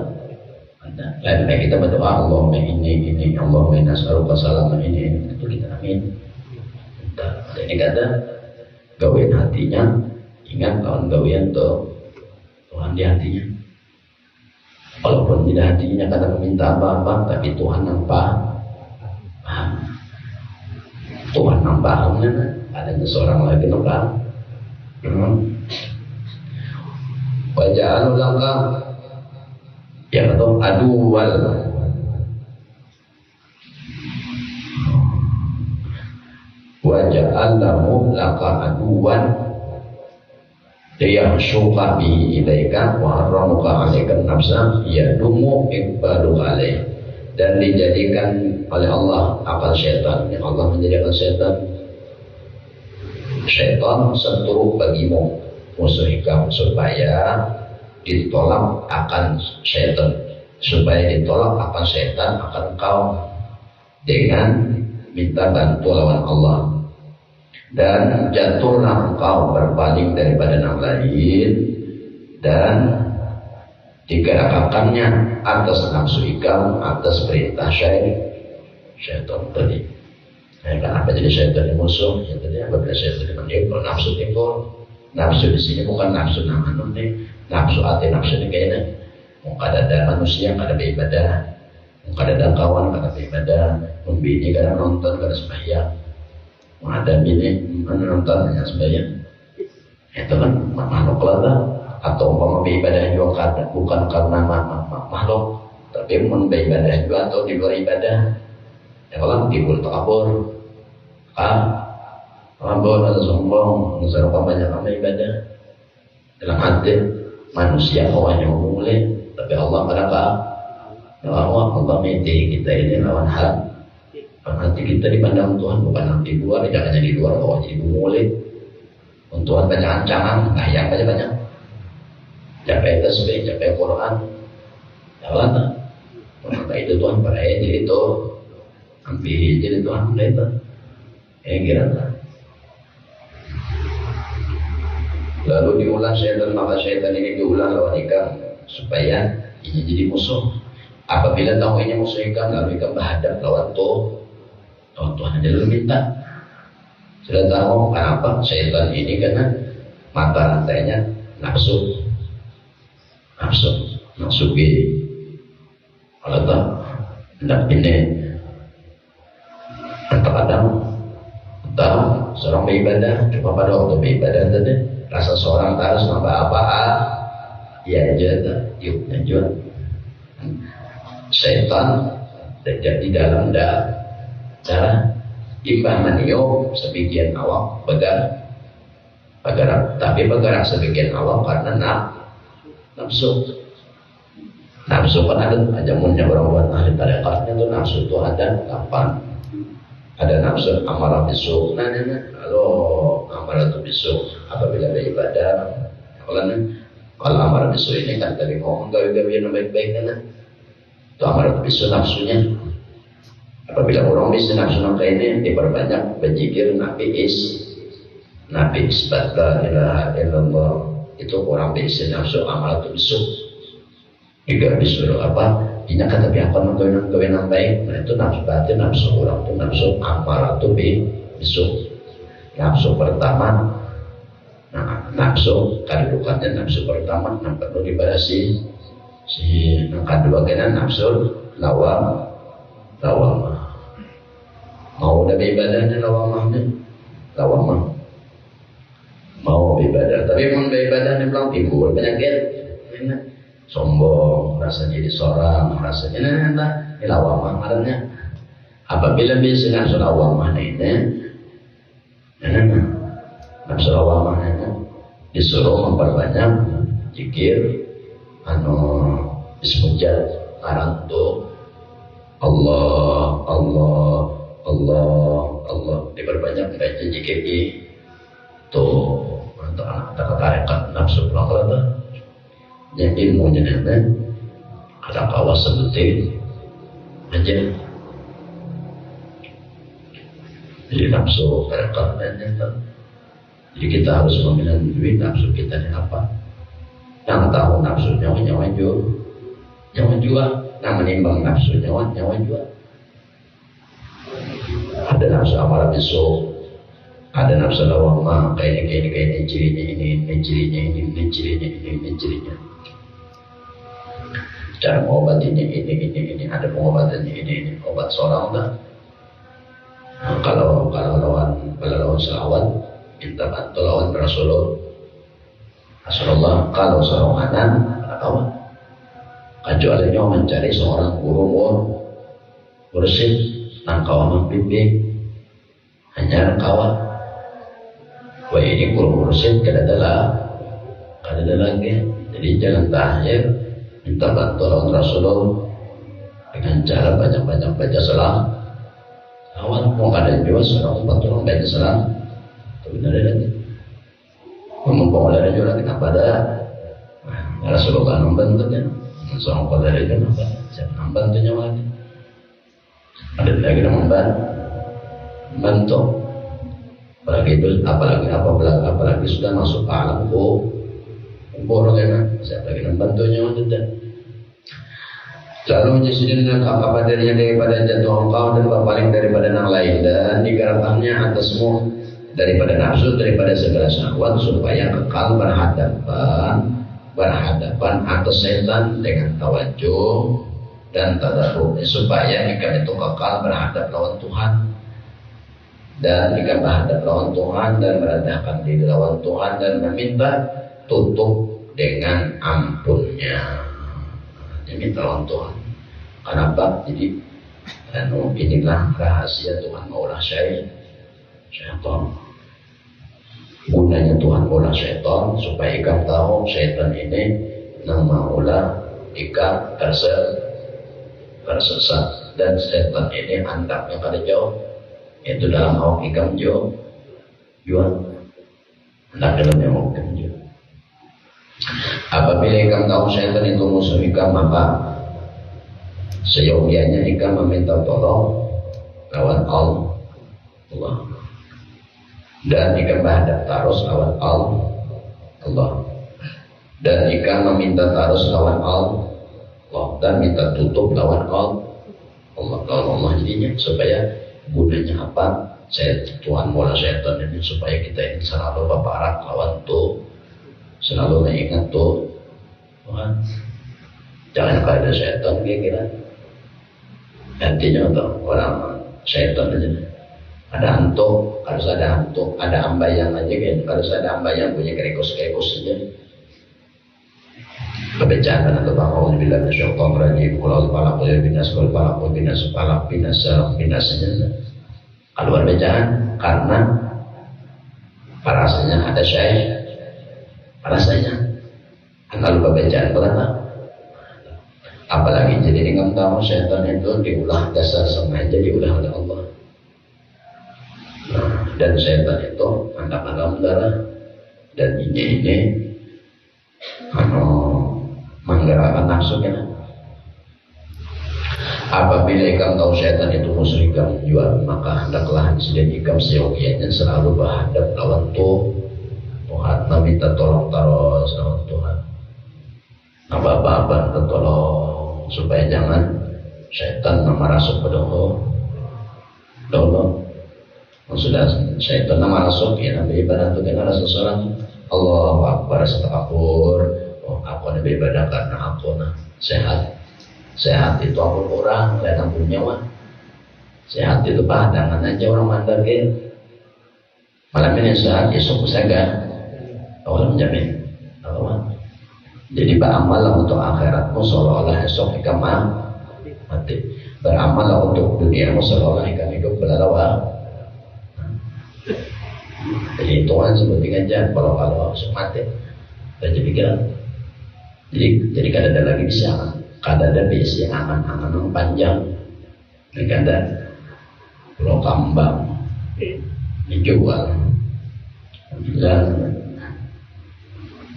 Lain kayak kita berdoa Allahumma ini Allahumma nas'aluka salaman ini itu kita amin. Ada ini kata gawean hatinya, ingat kawan gawean tuh Tuhan di hatinya. Walaupun tidak hatinya kata meminta apa-apa, tapi Tuhan nampak paham. Tuhan nampak pahamnya, ada seorang lagi nampak. Wajah laka yang atau aduwal wajah alamu laka aduwan yang suka bihi ilaika wa haramuka alaikan nafsa yadumu ikbalu alaih, dan dijadikan oleh Allah akal syaitan, yang Allah menjadikan syaitan seturu bagimu, musuh kamu, supaya ditolak akan syaitan, akan kau dengan minta bantu lawan Allah, dan jatuhlah engkau berpaling daripada yang lain dan digerakkannya atas nafsu ikam, atas perintah syaitan tadi. Kenapa jadi syaitan yang musuh? Ya tadi apabila syaitan menimbul, nafsu timbul. Nafsu di sini bukan nafsu nama nih, nafsu hati, nafsu ini kayaknya mau ada manusia kada beribadah, mau ada kawan kada beribadah, membini kada nonton kada sembahyang, mau ada bini mana nonton hanya sembahyang, itu kan makhluk lah. Atau umpama beribadah juga bukan karena makhluk, tapi mau beribadah juga atau di luar ibadah, ya kalau timbul takabur, Rabon atau sombong, misalkan banyak amal ibadah dalam hati manusia awalnya mulai, tapi Allah berapa? Allah minti kita ini lawan hati kita dipandang Tuhan bukan nanti luar, jangan di luar awal jadi mulai. Tuhan banyak ancaman, yang banyak. Capai tasbih, capai Quran, jalan tak? Maka itu Tuhan pada jadi itu, hampir jadi Tuhan mulai tak? Kira tak? Lalu diulang syaitan, maka syaitan ini diulang lawan ikan supaya ini jadi musuh. Apabila tahu ini musuh ikan, lalu ikan berhadap lawan Tuhan aja lalu minta. Sudah tahu kenapa syaitan ini, karena mata rantainya nafsu gini. Kalau tak hendak ini kadang-kadang seorang beribadah, cuma pada waktu beribadah tadi rasa seorang harus nambah apa ya aja yuk lanjut. Setan terjadi dalam darah imbang manio sebagian awak bergerak, tapi bergerak sebagian awak karena nafsu. Nafsu kan ada ajamunnya orang buat ahli tarekatnya tuh nafsu itu ada kapan? Ada nafsu amarah bisu. Nah, kalau amarah itu bisu apabila beribadah, kalau amarah bisu ini kan tadi ngomong gawe-gawe yang baik-baik kan? Itu amarah bisu nafsunya. Apabila orang bisa nafsu kayak ini diperbanyak berzikir nabi isbat la ilaha illallah, itu orang bisa nafsu amarah bisu. Juga disuruh apa? Ini kata pihak kawin baik. Nah itu nafsu batin, nafsu orang itu nafsu amarah itu bisu. Nafsu pertama, nah nafsu kedudukannya nafsu pertama, nah perlu dibatasi. Si kedua kena nafsu lawamah. Mau udah ibadahnya lawamah. Mau ibadah, tapi mau ibadahnya belum timbul penyakit. Sombong, rasanya jadi seorang, rasanya ini lawamah marahnya. Apabila bisa nafsu lawamah ini, nafsu lawamah ini disuruh memperbanyak zikir, ismujad, karantu, Allah, diperbanyak baca zikir itu untuk anak tarekat nafsu pelakon yang ilmunya nanti ada kawas seperti aja. Jadi nafsu tarekat nanti, jadi kita harus memilih duit nafsu kita ini apa. Yang tahu nafsu nyawa juga, yang menimbang nafsu nyawa juga. Ada nafsu amarah bisu, ada nafsu lawamah, kayak ini cirinya. Cara mengobatinya ini, ada pengobatannya ini, obat seorang dah. Nah, kalau lawan selawat, minta bantu lawan Rasulullah. Kalau seorang anak kawan, kecuali mencari seorang guru bersih, kawan bimbing, hanya kawan. Wah ini guru bersih kada ada lagi. Jadi jangan terakhir minta bantu lawan Rasulullah dengan cara banyak baca salam. Kawan mau kada juga seorang bantu lawan baca salam. Tapi ada lagi. Mumpung ada juga kenapa ada? Rasulullah membantu kan? Seorang pada itu kenapa? Siapa membantunya lagi? Ada lagi yang membantu. Apalagi sudah masuk ke alam kubur kan? Siapa lagi membantunya lagi? Lalu menyisirin apa darinya daripada jatuh engkau dan berpaling daripada yang lain, dan digerakannya atasmu daripada nafsu, daripada segala syahwat, supaya kekal berhadapan atas setan dengan tawajuh dan tadarrub, supaya jika itu kekal berhadap lawan Tuhan, dan jika berhadap lawan Tuhan dan merendahkan diri lawan Tuhan dan meminta tutup dengan ampunnya, diminta lawan Tuhan. Kenapa? Jadi inilah rahasia Tuhan maulah syaitan. Gunanya Tuhan maulah syaitan supaya ikam tahu syaitan ini nama maulah ikam tersesat, dan syaitan ini antaknya pada jauh, itu dalam awak ikam jauh antak dalamnya mau ikam jauh. Apabila ikam tahu syaitan itu musuh ikam, maka seyogianya ikam meminta tolong lawan Allah, dan jika menghadap tarus lawan Allah, dan jika meminta tarus lawan Allah, dan minta tutup lawan Allah jadinya, supaya gunanya apa? Tuhan mula syaitan ini supaya kita ini selalu berparak lawan tuh, selalu mengingat tuh Tuhan. Jangan ada syaitan kira-kira nantinya untuk orang syaitan aja. Ada hantu, harus ada hantu, ada ambayang aja kan, harus ada ambayang punya kerekos saja. Kebencana atau bangun bila syaitan rajim, kalau palak binasanya. Kalau berbedaan karena parasanya ada parasanya. Kalau berbedaan berapa? Apalagi jadi kamu tahu syaitan itu diulah dasar sengaja diulah oleh Allah. Nah, dan syaitan itu mantap-mantap darah dan ini menggerakkan nafsunya. Apabila ikam tahu syaitan itu musuh ikam jual, maka hendaklah disediakan ikam seyogianya selalu berhadap lawan Tuhan, meminta tolong terus lawan Tuhan. Apa-apa tertolong supaya jangan syaitan merasuk pada Allah. Sudah syaitan merasuk ya nabi ibadah itu dengan seseorang Allahu Akbar setakabur. Oh, aku nabi ibadah karena aku sehat itu aku kurang dan aku nyawa. Sehat itu padangan aja orang mandakin. Malam ini sehat esok usaha Allah menjamin. Jadi beramallah untuk akhiratmu seolah-olah esok ikam mati. Beramallah untuk duniamu seolah-olah ikam hidup belalawa. Jadi Tuhan sebutin aja kalau esok mati. Dan jadi pikiran. Jadi kada ada lagi bisa. Kada ada bisi angan-angan panjang. Ini kada pulau kambang dijual. Dan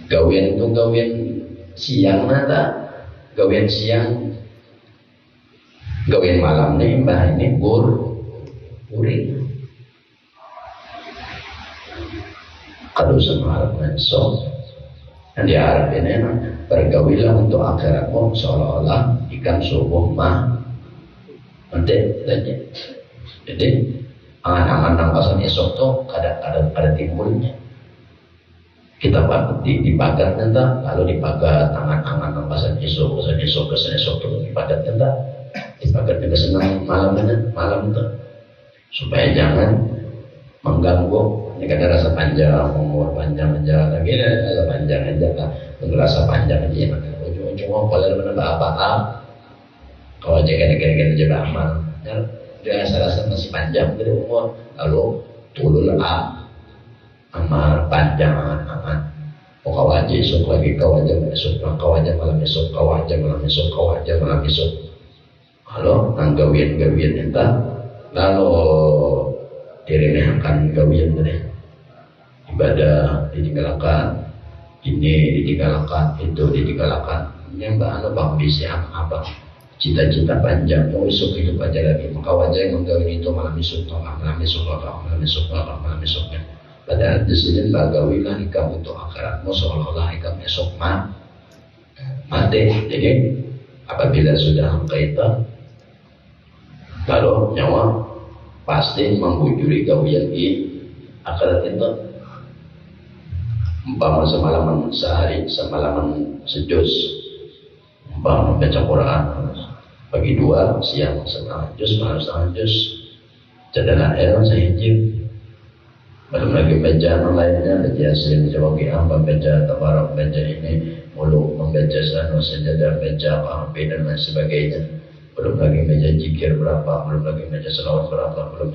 gawian itu gawian siang nata, gawian siang, gawian malam nih mbah ini uring. Kalau semarang so, dan diharap ini bergawilah untuk akhiratmu seolah-olah ikan subuh nanti aja. Jadi angan-angan nampasan esok tuh ada timbulnya. Kita dipagat nanti, lalu dipagat angan-angan nampasan esok tuh dipagat nanti, dipagat juga senang malam itu, supaya jangan mengganggu. Ini kan rasa panjang, umur panjang aja, lagi rasa panjang aja kan, rasa panjang aja ya. Ujung-ujung kalau menambah apa-apa, kalau aja kira-kira jadi amal, dia rasa masih panjang dari umur, lalu tulul amal panjang aman. Kau aja esok lagi, kau aja malam esok, kau aja malam esok. Kalau gawian entah, lalu dirinya akan gawian tadi. Ibadah ditinggalkan, ini ditinggalkan, itu ditinggalkan. Yang bang bisa apa? Cita-cita panjang, mau esok hidup aja lagi. Maka wajah yang menggawin itu malam esok. Padahal disini bagawilah ikam untuk akhiratmu seolah-olah ikam esok mati. Jadi apabila sudah kaitan, kalau nyawa pasti menghujuri gawian di akhirat itu. Umpama semalaman sehari, semalaman sejus, umpama baca Quran pagi 2, siang setengah juz, malam setengah juz, cadalah air saya hijib. Belum lagi bacaan lainnya, baca Yasin, baca Waqiah, baca Tabarak, baca ini, muluk, membaca Sanu, Sajadah, baca Kahfi dan lain sebagainya. Belum lagi baca zikir berapa, belum lagi baca selawat berapa, belum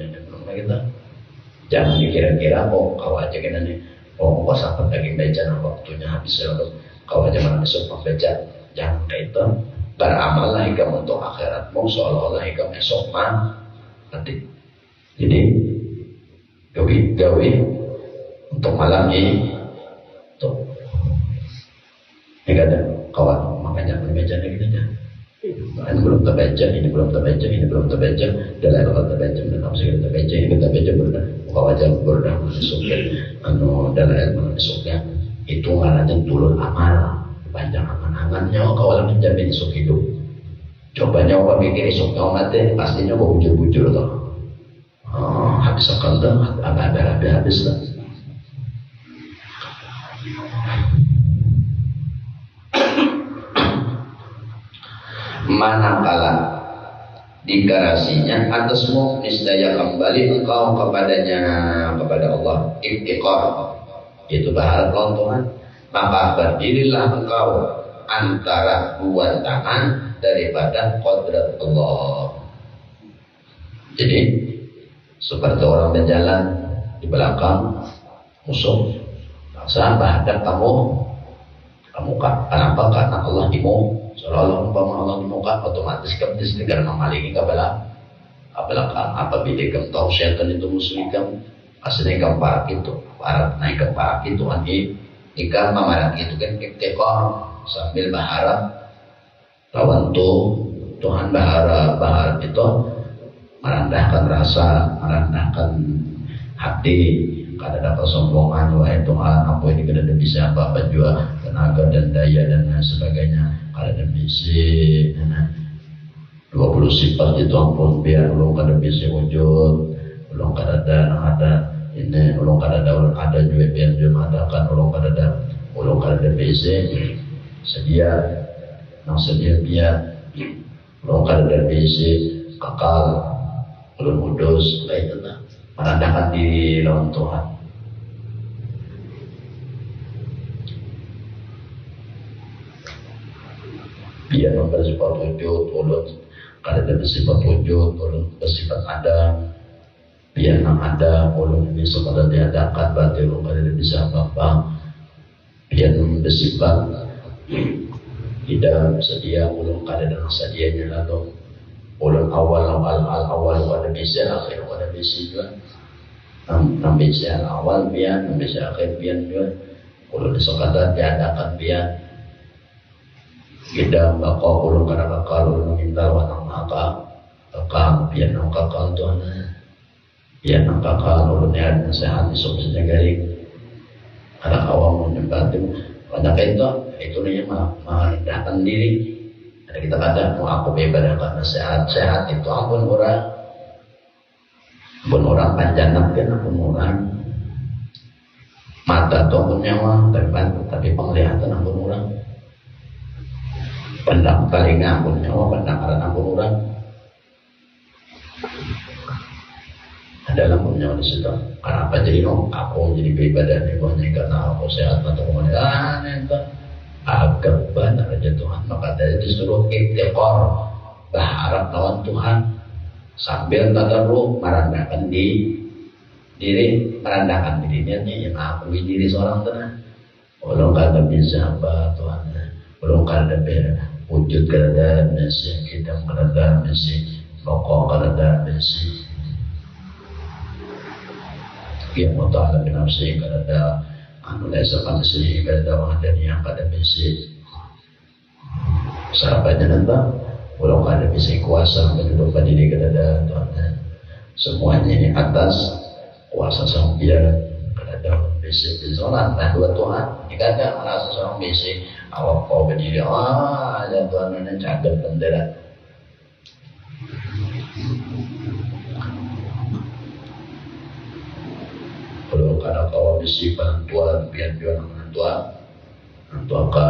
lagi tak. Jangan dikira-kira kau aja kena nih, kau sampai lagi baca, waktunya habis lalu kau aja malam esok baca. Jangan kayak itu. Beramallah ikam untuk akhiratmu seolah-olah ikam esok nanti. Jadi gawi untuk malam ini tuh ini ada kawan makanya membaca lagi aja. Ini belum terbaca, ini belum terbaca, dalam kalau terbaca, dan apa sih terbaca, ini kita baca berdah, wajah berdah masukkan, dalam ilmu masuknya itu ngarannya turun amal, panjang angan-angannya, kalau menjamin esok hidup. Coba nyoba mikir esok kau mati, pastinya mau bujur-bujur toh. Habis akal dah, agak habis lah. Manakala digarasinya atasmu niscaya kembali engkau kepada Allah iftiqar, itu berharap lawan Tuhan, maka berdirilah engkau antara dua tangan daripada qadrat Allah. Jadi seperti orang berjalan di belakang musuh, maksa menghadap kamu kenapa? Karena Allah dimu Seolah-olah umpama Allah di muka otomatis skeptis karena malingi kabala apa beda kamu tahu syaitan itu musuh kamu aslinya kamu parak itu parak naik ke parak itu ikan mamaran itu kan kekor sambil berharap lawan Tuhan berharap itu merendahkan rasa, merendahkan hati, kada ada kesombongan, wahai Tuhan, apa ini kada ada bisa apa juga tenaga dan daya dan sebagainya, kada ada bisa 20 sifat itu ampun biar ulung kada bisa wujud, ulung kada ada ini, ulung kada ada juga biar dia mengadakan, ulung kada bisa sedia biar ulung kada bisa kakal ulun kudus kayak itu lah merendahkan diri lawan Tuhan. Biar bersifat wujud ulun kada ada bersifat wujud ulun bersifat ada biar nang ada ulun bisa kada diadakan berarti ulun kada bisa apa-apa biar bersifat tidak sedia ulun kada dengan sedianya lalu ulun awal pada bisa akhir pada bisa juga nam bisa awal biar nam bisa akhir biar juga ulun sekadar diadakan biar kita bakal ulun kada bakal ulun minta wanang maka kakak biar nam kakak Tuhan biar nam kakak ulun ya sehat esok sejagari kada awam menyebati pada itu nih merendahkan diri. Kita kadang mau aku beribadah karena sehat itu ampun orang panjang kan ampun orang mata itu ampun nyawa tapi penglihatan ampun orang pandang telinga ampun nyawa pendengaran ampun orang ada ampun nyawa di situ karena apa jadi aku jadi beribadah nih karena aku sehat atau kemudian itu agak benar aja Tuhan maka dari disuruh iktikor berharap lawan Tuhan sambil tadarruk merendahkan diri merendahkan dirinya yang mengakui diri seorang tenang belum kada bisa apa Tuhan belum kada wujud kada mesi kita kada mesi pokok kada mesi yang muta'ala binafsi kada anu laisa kamitslihi kada wahdani yang kada bisa sahabatnya nentang walau kada bisa kuasa menghidupkan diri kada Tuhan semuanya ini atas kuasa sang biar kada bisa disolat nah dua Tuhan jika ada merasa seorang bisa awak kau berdiri ada Tuhan yang jaga bendera kalau kada kau bisi bantuan biar jual bantuan ka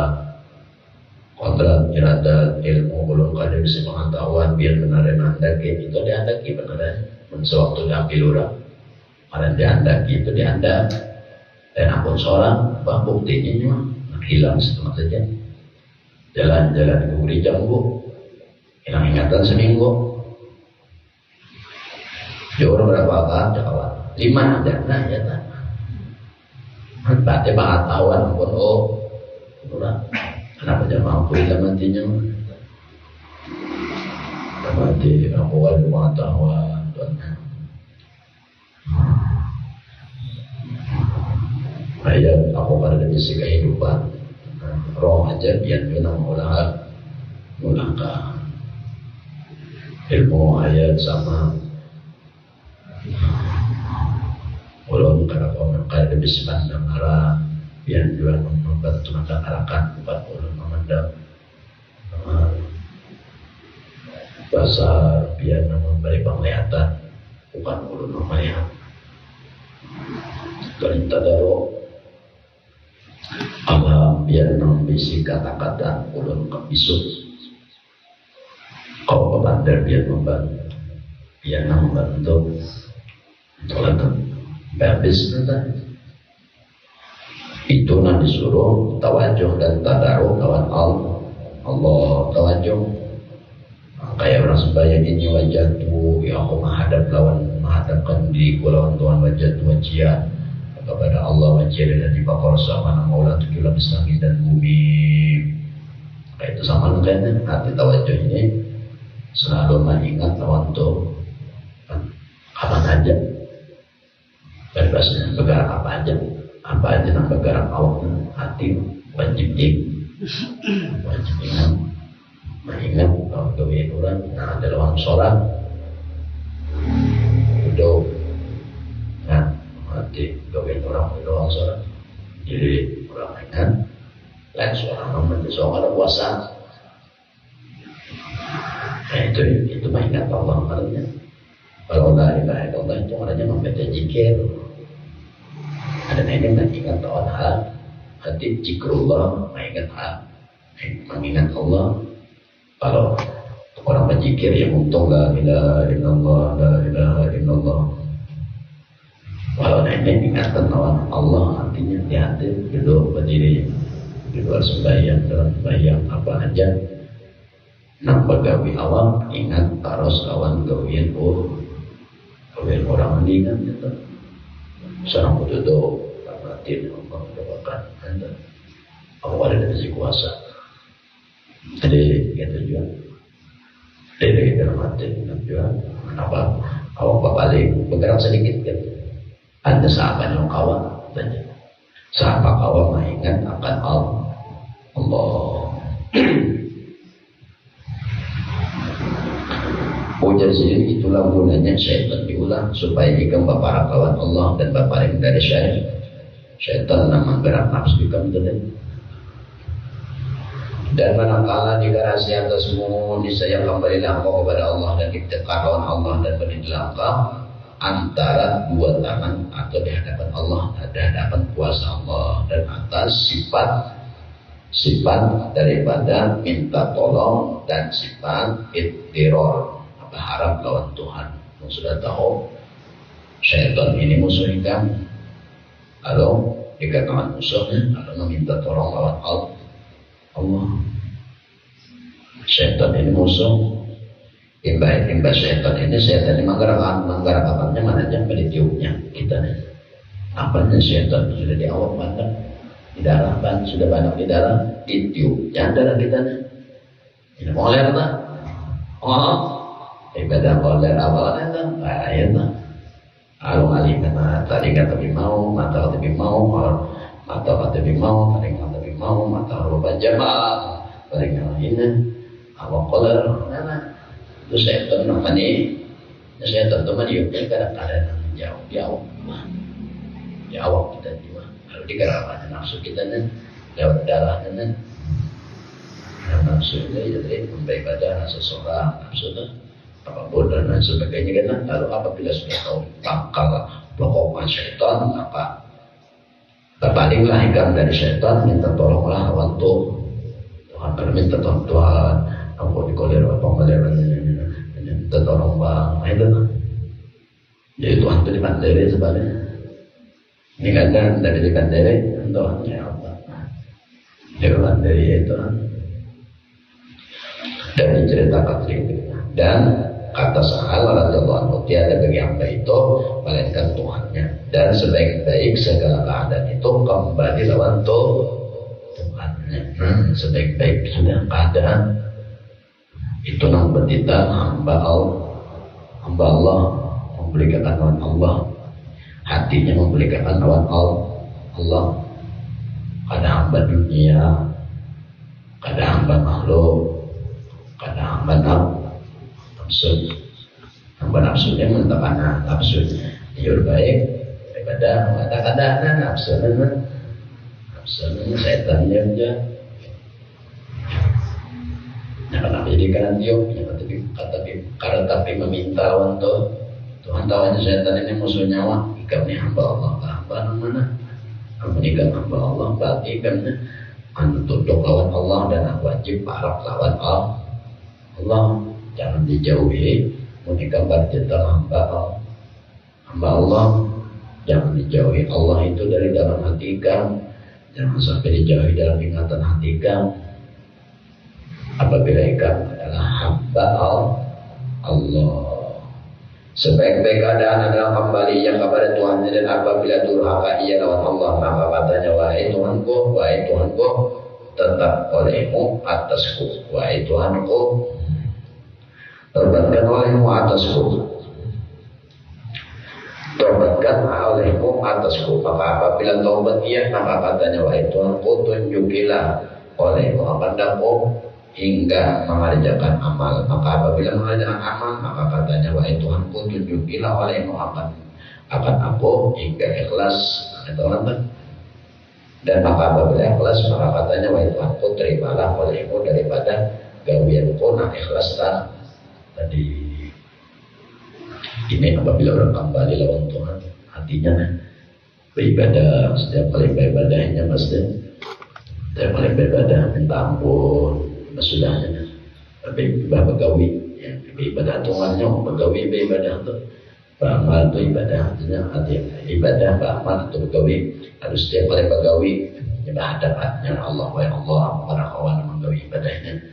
kodrat iradat ilmu belum kada bisa pengetahuan biar benar diandaki itu diandaki benar sewaktu diambil orang ada diandaki itu diandak dan ampun seorang bah buktinya cuma hilang setengah saja jalan-jalan ke gereja bu hilang ingatan seminggu jauh berapa kali kawan 5 ada nah ya tak berarti pengetahuan pun kurang kenapa jangan mampu hilang nantinya berarti aku ada pengetahuan ayat aku pada misi kehidupan roh aja biar kita mulangkan ilmu ayat sama ulun kada kada bisa pandang arah biar juga membantu arahkan buat ulun memandang basar biar memberi penglihatan bukan ulun melihat perintah daro alam biar membisi kata-kata ulun kebisut kau pemandar biar membantu biar membantu tolong habis itu nanti disuruh tawajuh dan tadaruk lawan Allah tawajuh kayak orang sembahyang ini wajah tu ya aku menghadapkan diriku lawan Tuhan wajah tu wajah kepada Allah wajah dan di bakor sama nama Allah tujuh lapis langit dan bumi Maka itu sama dengan hati tawajuh ini selalu mengingat lawan tuh kapan aja, bebasnya bergerak apa aja yang bergerak awak hati wajib ingat mengingat bahwa kewiluran nah ada lawan sholat udah nah hati kewiluran lawan sholat jadi orang ingat lain seorang membenci seorang puasa nah itu mengingat Allah artinya kalau la ilaha illallah itu artinya membaca zikir ada yang mengingat Allah hati zikrullah mengingat Allah. Kalau orang berzikir yang untung la ilaha illallah la ilaha illallah. Kalau nenek ingatan lawan Allah artinya di hati duduk berdiri di luar sembahyang dalam sembahyang apa aja nampak gawi awam ingat taros lawan gawian orang meninggal gitu. Seorang duduk batin Allah doakan anda Allah ada di kuasa. Jadi gitu juga dari dalam hati juga apa awak balik bergerak sedikit gitu. Ada sahabat yang kawan saja sahabat kawan mengingat akan Allah. Ujar sendiri itulah gunanya syaitan diulang supaya jika para kawan Allah dan baparing dari syaitan nama gerak nafsu dikembali. Dan manakala jika rahasia tersebut niscaya kembalilah engkau kepada Allah dan ditekan Allah dan berdilangkah antara dua tangan atau di hadapan Allah di hadapan kuasa Allah dan atas sifat daripada minta tolong dan sifat ittiror berharap lawan Tuhan. Sudah tahu syaitan ini musuh kamu. Kalau dikatakan musuhnya kalau meminta tolong lawan Allah syaitan ini musuh imbah syaitan ini menggerak-geraknya mana aja pelitiupnya kita nih apanya syaitan sudah di awal banget di dalam sudah banyak di dalam ditiupnya darah kita nih ini moler lah ibadah moler awalnya lah ayatnya kalau alimnya tadi kata mau mata kata mau mata kata mau tadi kata mau mata rubah jamaah tadi kata ini awak koler itu syaitan namanya syaitan itu meniupnya kadang-kadang jauh di awak kita juga kalau digerakkan nafsu kita lewat darahnya nafsu itu jadi memberikan seseorang nafsu itu apapun dan sebagainya kan lalu apabila sudah tahu tangkal pokoknya syaitan maka terbalinglah hingga dari syaitan minta tolonglah lawan Tuhan kalau minta tolong Tuhan aku dikoler apa koler minta tolong bang itu jadi Tuhan itu dipandiri sebenarnya ini kadang dari dipandiri Tuhannya apa dipandiri itu dan diceritakan sedikit dan kata Sahal radhiyallahu anhu tiada bagi hamba itu melainkan Tuhannya dan sebaik-baik segala keadaan itu kembali lawan Tuhannya sebaik-baik sudah keadaan itu nang betita hamba Allah memberikan lawan Allah hatinya memberikan lawan Allah kada hamba dunia kada hamba makhluk kada hamba nafsunya menentangkan nafsunya jujur baik daripada kata-kata nafsunya setannya aja kenapa jadi kanan tiup tapi meminta untuk Tuhan tahunya setan ini musuh nyawa ikan ini hamba Allah hamba mana menikah hamba Allah berarti ikan tunduk lawan Allah dan wajib parah lawan Allah jangan dijauhi menikah bercinta hamba Allah jangan dijauhi Allah itu dari dalam hati kamu jangan sampai dijauhi dalam ingatan hati kamu apabila kamu adalah hamba Allah sebaik-baik keadaan adalah kembali yang kepada Tuhan dan apabila durhaka ia lawan Allah maka katanya wahai Tuhanku tetap olehmu atasku. Wahai Tuhanku, tobatkan olehmu atasku. Tobatkan olehmu atasku. Maka apabila taubat dia, maka katanya, wahai Tuhanku, tunjukilah olehmu kepadaku hingga mengerjakan amal. Maka apabila mengerjakan amal, maka katanya, wahai Tuhanku, tunjukilah olehmu akan aku hingga ikhlas. Dan maka apabila ikhlas, maka katanya, wahai Tuhanku, terimalah olehmu daripada gawianku nah ikhlas tadi. Ini apabila orang kembali lawan Tuhan, hatinya beribadah. Setiap kali beribadahnya pasti setiap kali beribadah minta ampun masudahnya begawi ya, ibadah Tuhannya begawi beribadah tuh beramal tuh ibadah, artinya hati ibadah beramal itu begawi. Harus setiap kali begawi menghadapnya Allah, wahai Allah, para kawan menggawi ibadahnya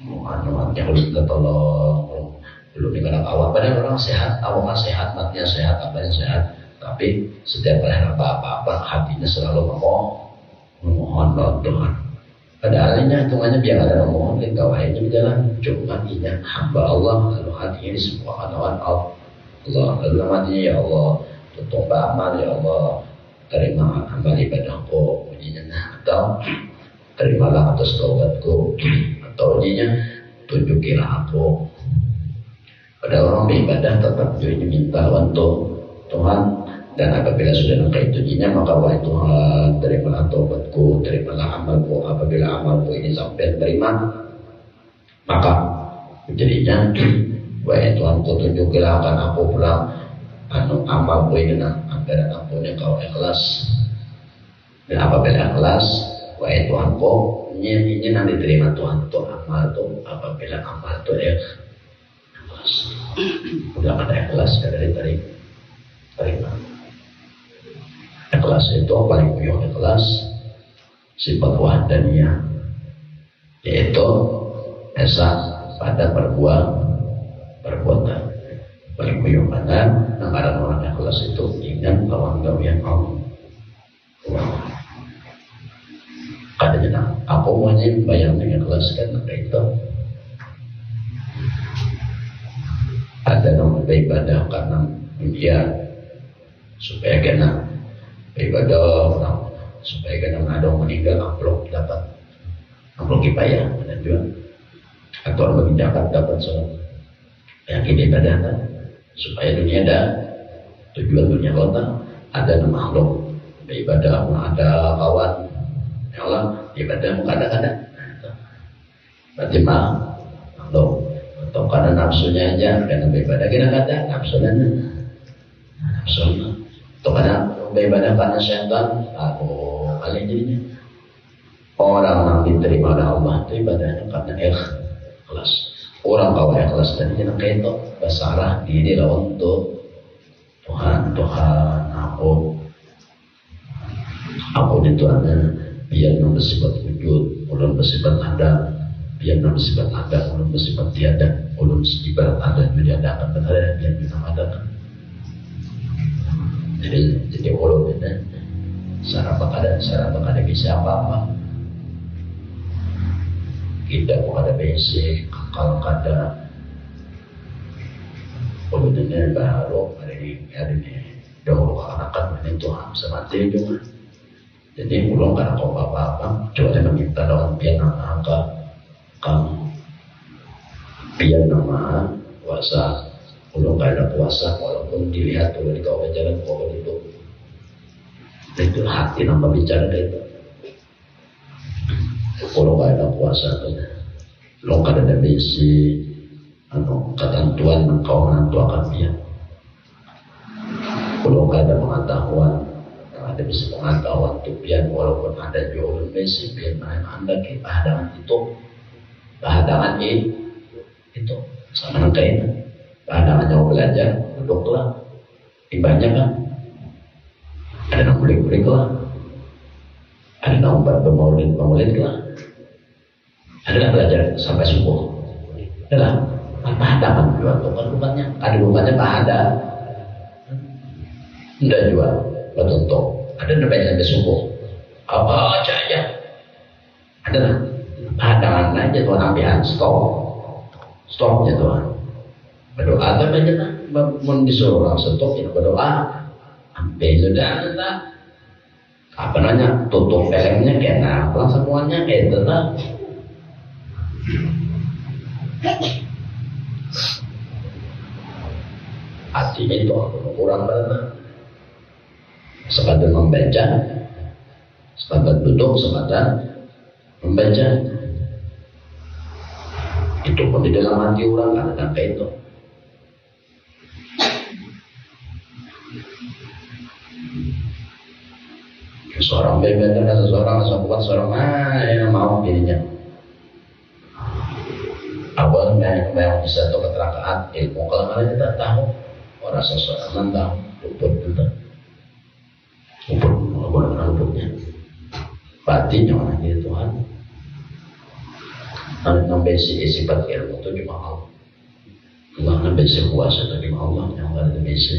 mohon yang kita tolong belum dengan awal. Padahal orang sehat, awalnya sehat, matinya sehat, apanya sehat, tapi setiap kali apa-apa hatinya selalu memohon Tuhan. Padahal ini hitungannya biar ada memohon dan kawannya berjalan, cuma ini hamba Allah, lalu hatinya disebutkan Allah. Lalu hatinya, ya Allah, tutup amal, ya Allah, terima amal ibadahku, ujinya, atau terimalah atas taubatku, atau ujinya tunjukilah aku. Pada orang beribadah tetap diminta untuk Tuhan, dan apabila sudah naik tujuannya, maka wahai Tuhan, terimalah taubatku, terimalah amalku. Apabila amalku ini sampai terima, maka jadinya wahai Tuhan, ku tunjukilah akan aku pulang amalku ini agar aku ini kau ikhlas. Dan apabila ikhlas, wahai Tuhanku, ini nanti terima Tuhan itu amal itu. Apabila amal itu udah ada ikhlas dari terima. Ikhlas itu paling puyuh ikhlas sifat wahdaniyah, yaitu esa pada perbuatan paling puyuh mana nanggaran orang ikhlas itu ingat lawan gawian Allah. Kadang aku maunya bayang dengan ikhlas kan itu ada nama ibadah karena dunia supaya kena ibadah orang, supaya kena ada meninggal amplop dapat amplop kipayah dan juga atau orang bagi zakat dapat sholat yang kita ibadah kan supaya dunia ada tujuan dunia kota ada nama makhluk ibadah ada kawan ya Allah ibadah kadang-kadang berarti makhluk atau karena nafsunya aja karena beribadah kita kata nafsunya atau karena beribadah karena syaitan aku kalian jadinya orang yang diterima oleh Allah itu ibadahnya karena ikhlas. Orang kawal ikhlas tadi jangan kayak itu basarah diri lawan untuk Tuhan aku itu ada biar non bersifat wujud ulun bersifat ada biar non bersifat ada ulun bersifat tiada ulun ibarat ada jadi ada akan benar biar bisa ada jadi ulun itu secara ada bisa apa kita mau ada basic kalau kada ulun ini baru ada ini dahulu akan menentukan semati juga jadi ulun kada kau apa-apa coba jangan minta lawan biar angka kamu biar nama puasa ulun kada puasa walaupun dilihat ulun di kau jalan kau itu hati nambah bicara itu ulun kada puasa ulun kada ada bisi ketentuan kau menentukan biar ulun kada pengetahuan ada bisa pengetahuan tuh biar walaupun ada jual besi biar anda kita hadangan itu hadangan itu sama kayak hadangan yang belajar duduklah ibahnya kan ada yang kulik lah ada yang pemaulid lah ada yang belajar sampai subuh adalah apa hadangan jual tuh kan rupanya ada rupanya tak ada tidak jual betul ada yang belajar sampai subuh apa aja ya adalah hadangan aja Tuhan, ambilan stop ya Tuhan. Berdoa kan aja lah, mau disuruh orang stop ya berdoa, sampai sudah ada apa namanya tutup filmnya kena, pulang semuanya kayak tetap. Artinya itu kurang banget. Sekadar membaca, sekadar duduk, sekadar membaca. Itu pun di dalam hati orang kadang kayak itu. Seorang berbeda, seseorang kuat, seorang yang mau dirinya. Awalnya yang bisa itu keterakaat ilmu, kalau kalian tidak tahu, orang seseorang tahu, luputnya. Batinnya orang dia Tuhan. Nampai sifat ilmu itu cuma Allah. Allah nampai kuasa itu cuma Allah yang ada bisa.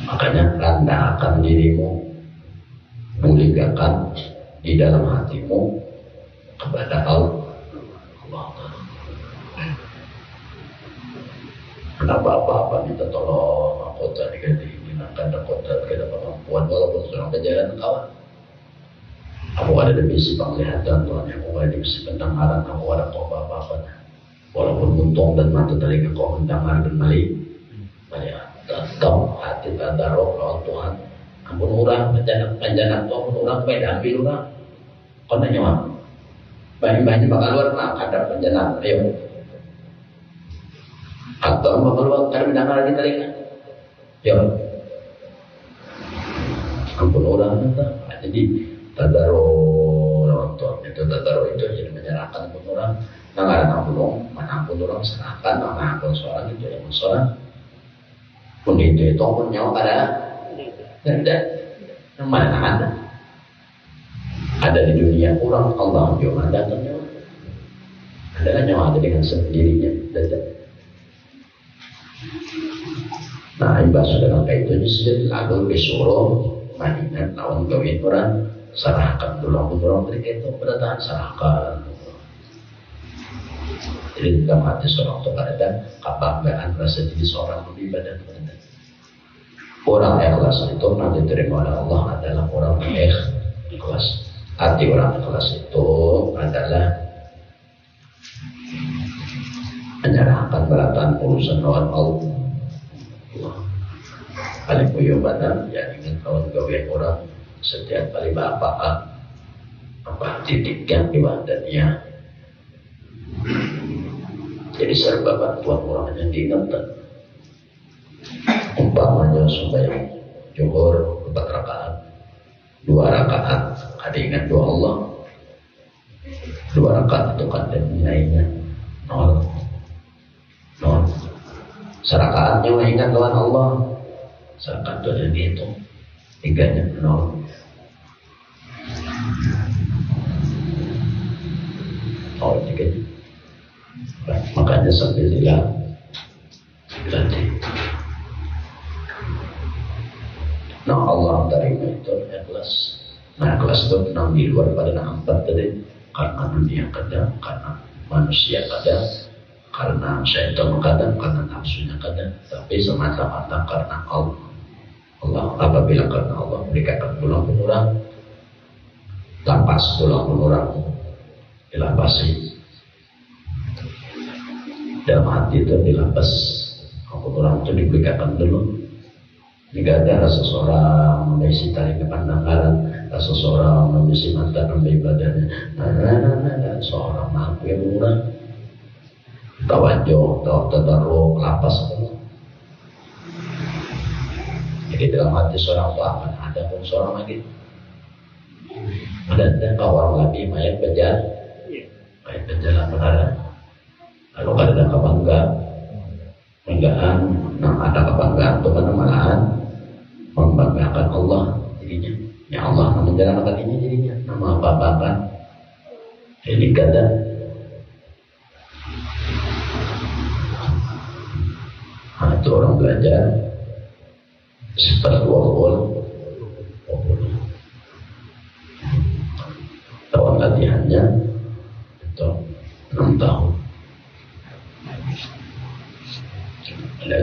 Makanya rendahkan dirimu, muliakan di dalam hatimu kepada Allah. Kenapa apa-apa minta tolong kota diganti gunakan kota tidak kemampuan walaupun seorang pejalan kawan. Aku ada di misi penglihatan Tuhan, aku ada di misi pendengaran, aku ada kau apa-apa. Walaupun untung dan mata telinga kau mendengar dan melihat, tetap hati tadaruk lawan Tuhan. Ampun orang penjalan Tuhan, orang beda ambil orang. Kau nanya apa? Banyak bakal luar nak ada penjalan, ayo. Atau bakal luar karena mendengar di telinga, ayo. Ampun orang entah, jadi tadaruk lawan Tuhan itu tadaruk itu jadi menyerahkan ampun orang. Dengaran ampun orang serahkan, ampun seorang itu yang seorang. Pun itu pun nyawa ada mana ada di dunia orang Allah juga ada nyawa ada nyawa ada dengan sendirinya ada. Nah imbas dengan kayak itu sudah lalu disuruh mainan lawan gawin orang serahkan dulu orang ketika itu bertahan serahkan. Jadi dalam hati seorang itu ada kebanggaan rasa jadi seorang beribadah kepada orang ikhlas itu nanti diterima oleh Allah adalah orang ikhlas. Arti orang ikhlas itu adalah menyerahkan beratan urusan lawan Allah. Paling kuyubanan yang ingin kawan gawe orang setiap kali apa titiknya ibadahnya. Jadi serba bantuan orang yang diingatkan. Umpamanya sembahyang zuhur 4 rakaat, 2 rakaat ada ingat doa Allah, 2 rakaat itu kan nilainya 0. Serakaatnya ingat doa Allah, serakaat itu ada dihitung 3-nya 0. Makanya sambil dia berarti. Nah Allah terima itu ikhlas. Nah ikhlas itu tenang di luar pada 4 tadi. Karena dunia kadang, karena manusia kadang, karena syaitan kadang, karena nafsunya kadang. Tapi semata-mata karena Allah. Apabila karena Allah berikan pulang orang, lapas pulang orang, dilapasi. Dalam hati itu dilapas, orang itu diberikan dulu. Jika ada seseorang memiliki tali kepandangan, seseorang memiliki mata ibadahnya, seorang mampu yang murah, tawajuh, tadarruk, lapas semua. Jadi dalam hati seorang itu akan ada pun seorang lagi. Ada kawan lagi mayat berjalan menara. Lalu ada kebanggaan, ada kebanggaan itu karena malahan membanggakan Allah dirinya. Ya Allah menjalankan ini dirinya, nama apa-apakan. Jadi kata itu orang belajar seperti wal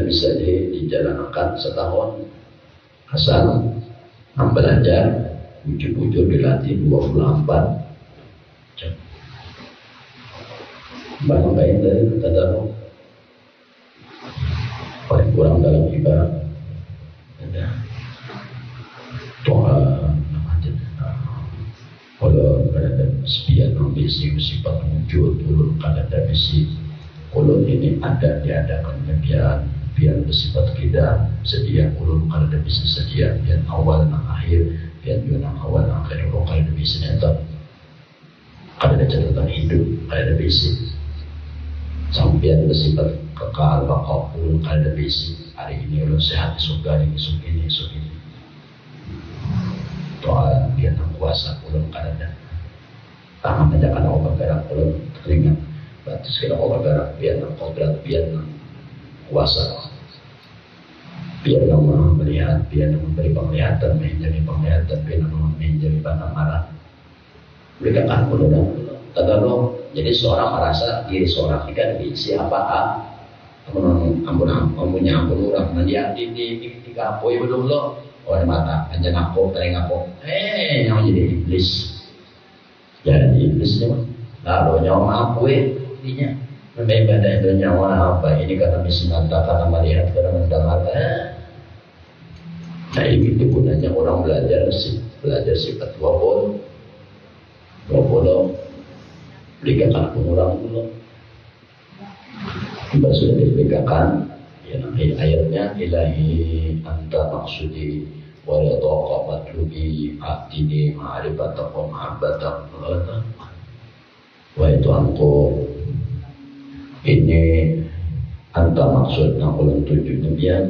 bisa dijalankan setahun. Asal belajar ujung-ujung dilatih 24 jam. Banyak baik dari tadarus. Paling kurang dalam ibadah ada doa kalau ada sepian ambisi sifat wujud turun kada ada bisi kalau ini ada diadakannya biar bersifat kita sedia ulun kada ada bisi sedia biar awal dan akhir biar juga awal dan akhir kalau kada ada bisi nyata kada ada catatan hidup kada ada bisi sampian bersifat kekal bakal ulun kada ada bisi hari ini ulun sehat esok hari esok ini doa biar kuasa ulun kada tangan menjaga Allah bergerak ulun teringat batas kita Allah bergerak biar kodrat biar kuasa biar nama melihat biar memberi penglihatan menjadi penglihatan biar nama menjadi pandang marah berikan ulun dan tadarus. Jadi seorang merasa diri seorang ini kan siapa ampun orang nanti di kapoi belum lo oleh mata aja ngaku tering ngaku yang jadi iblis jadi iblisnya lalu nyawa ngaku intinya membeda itu nyawa apa ini karena misi mata karena melihat karena mendengar nah ini itu gunanya orang belajar sifat 20 berikan orang dulu kita sudah diberikan ya ayatnya ilahi anta maksudi wa ridha matlubi atini ma'rifatan wa mahabbatan wa itu angko ini anta maksud yang ulun tuju nebian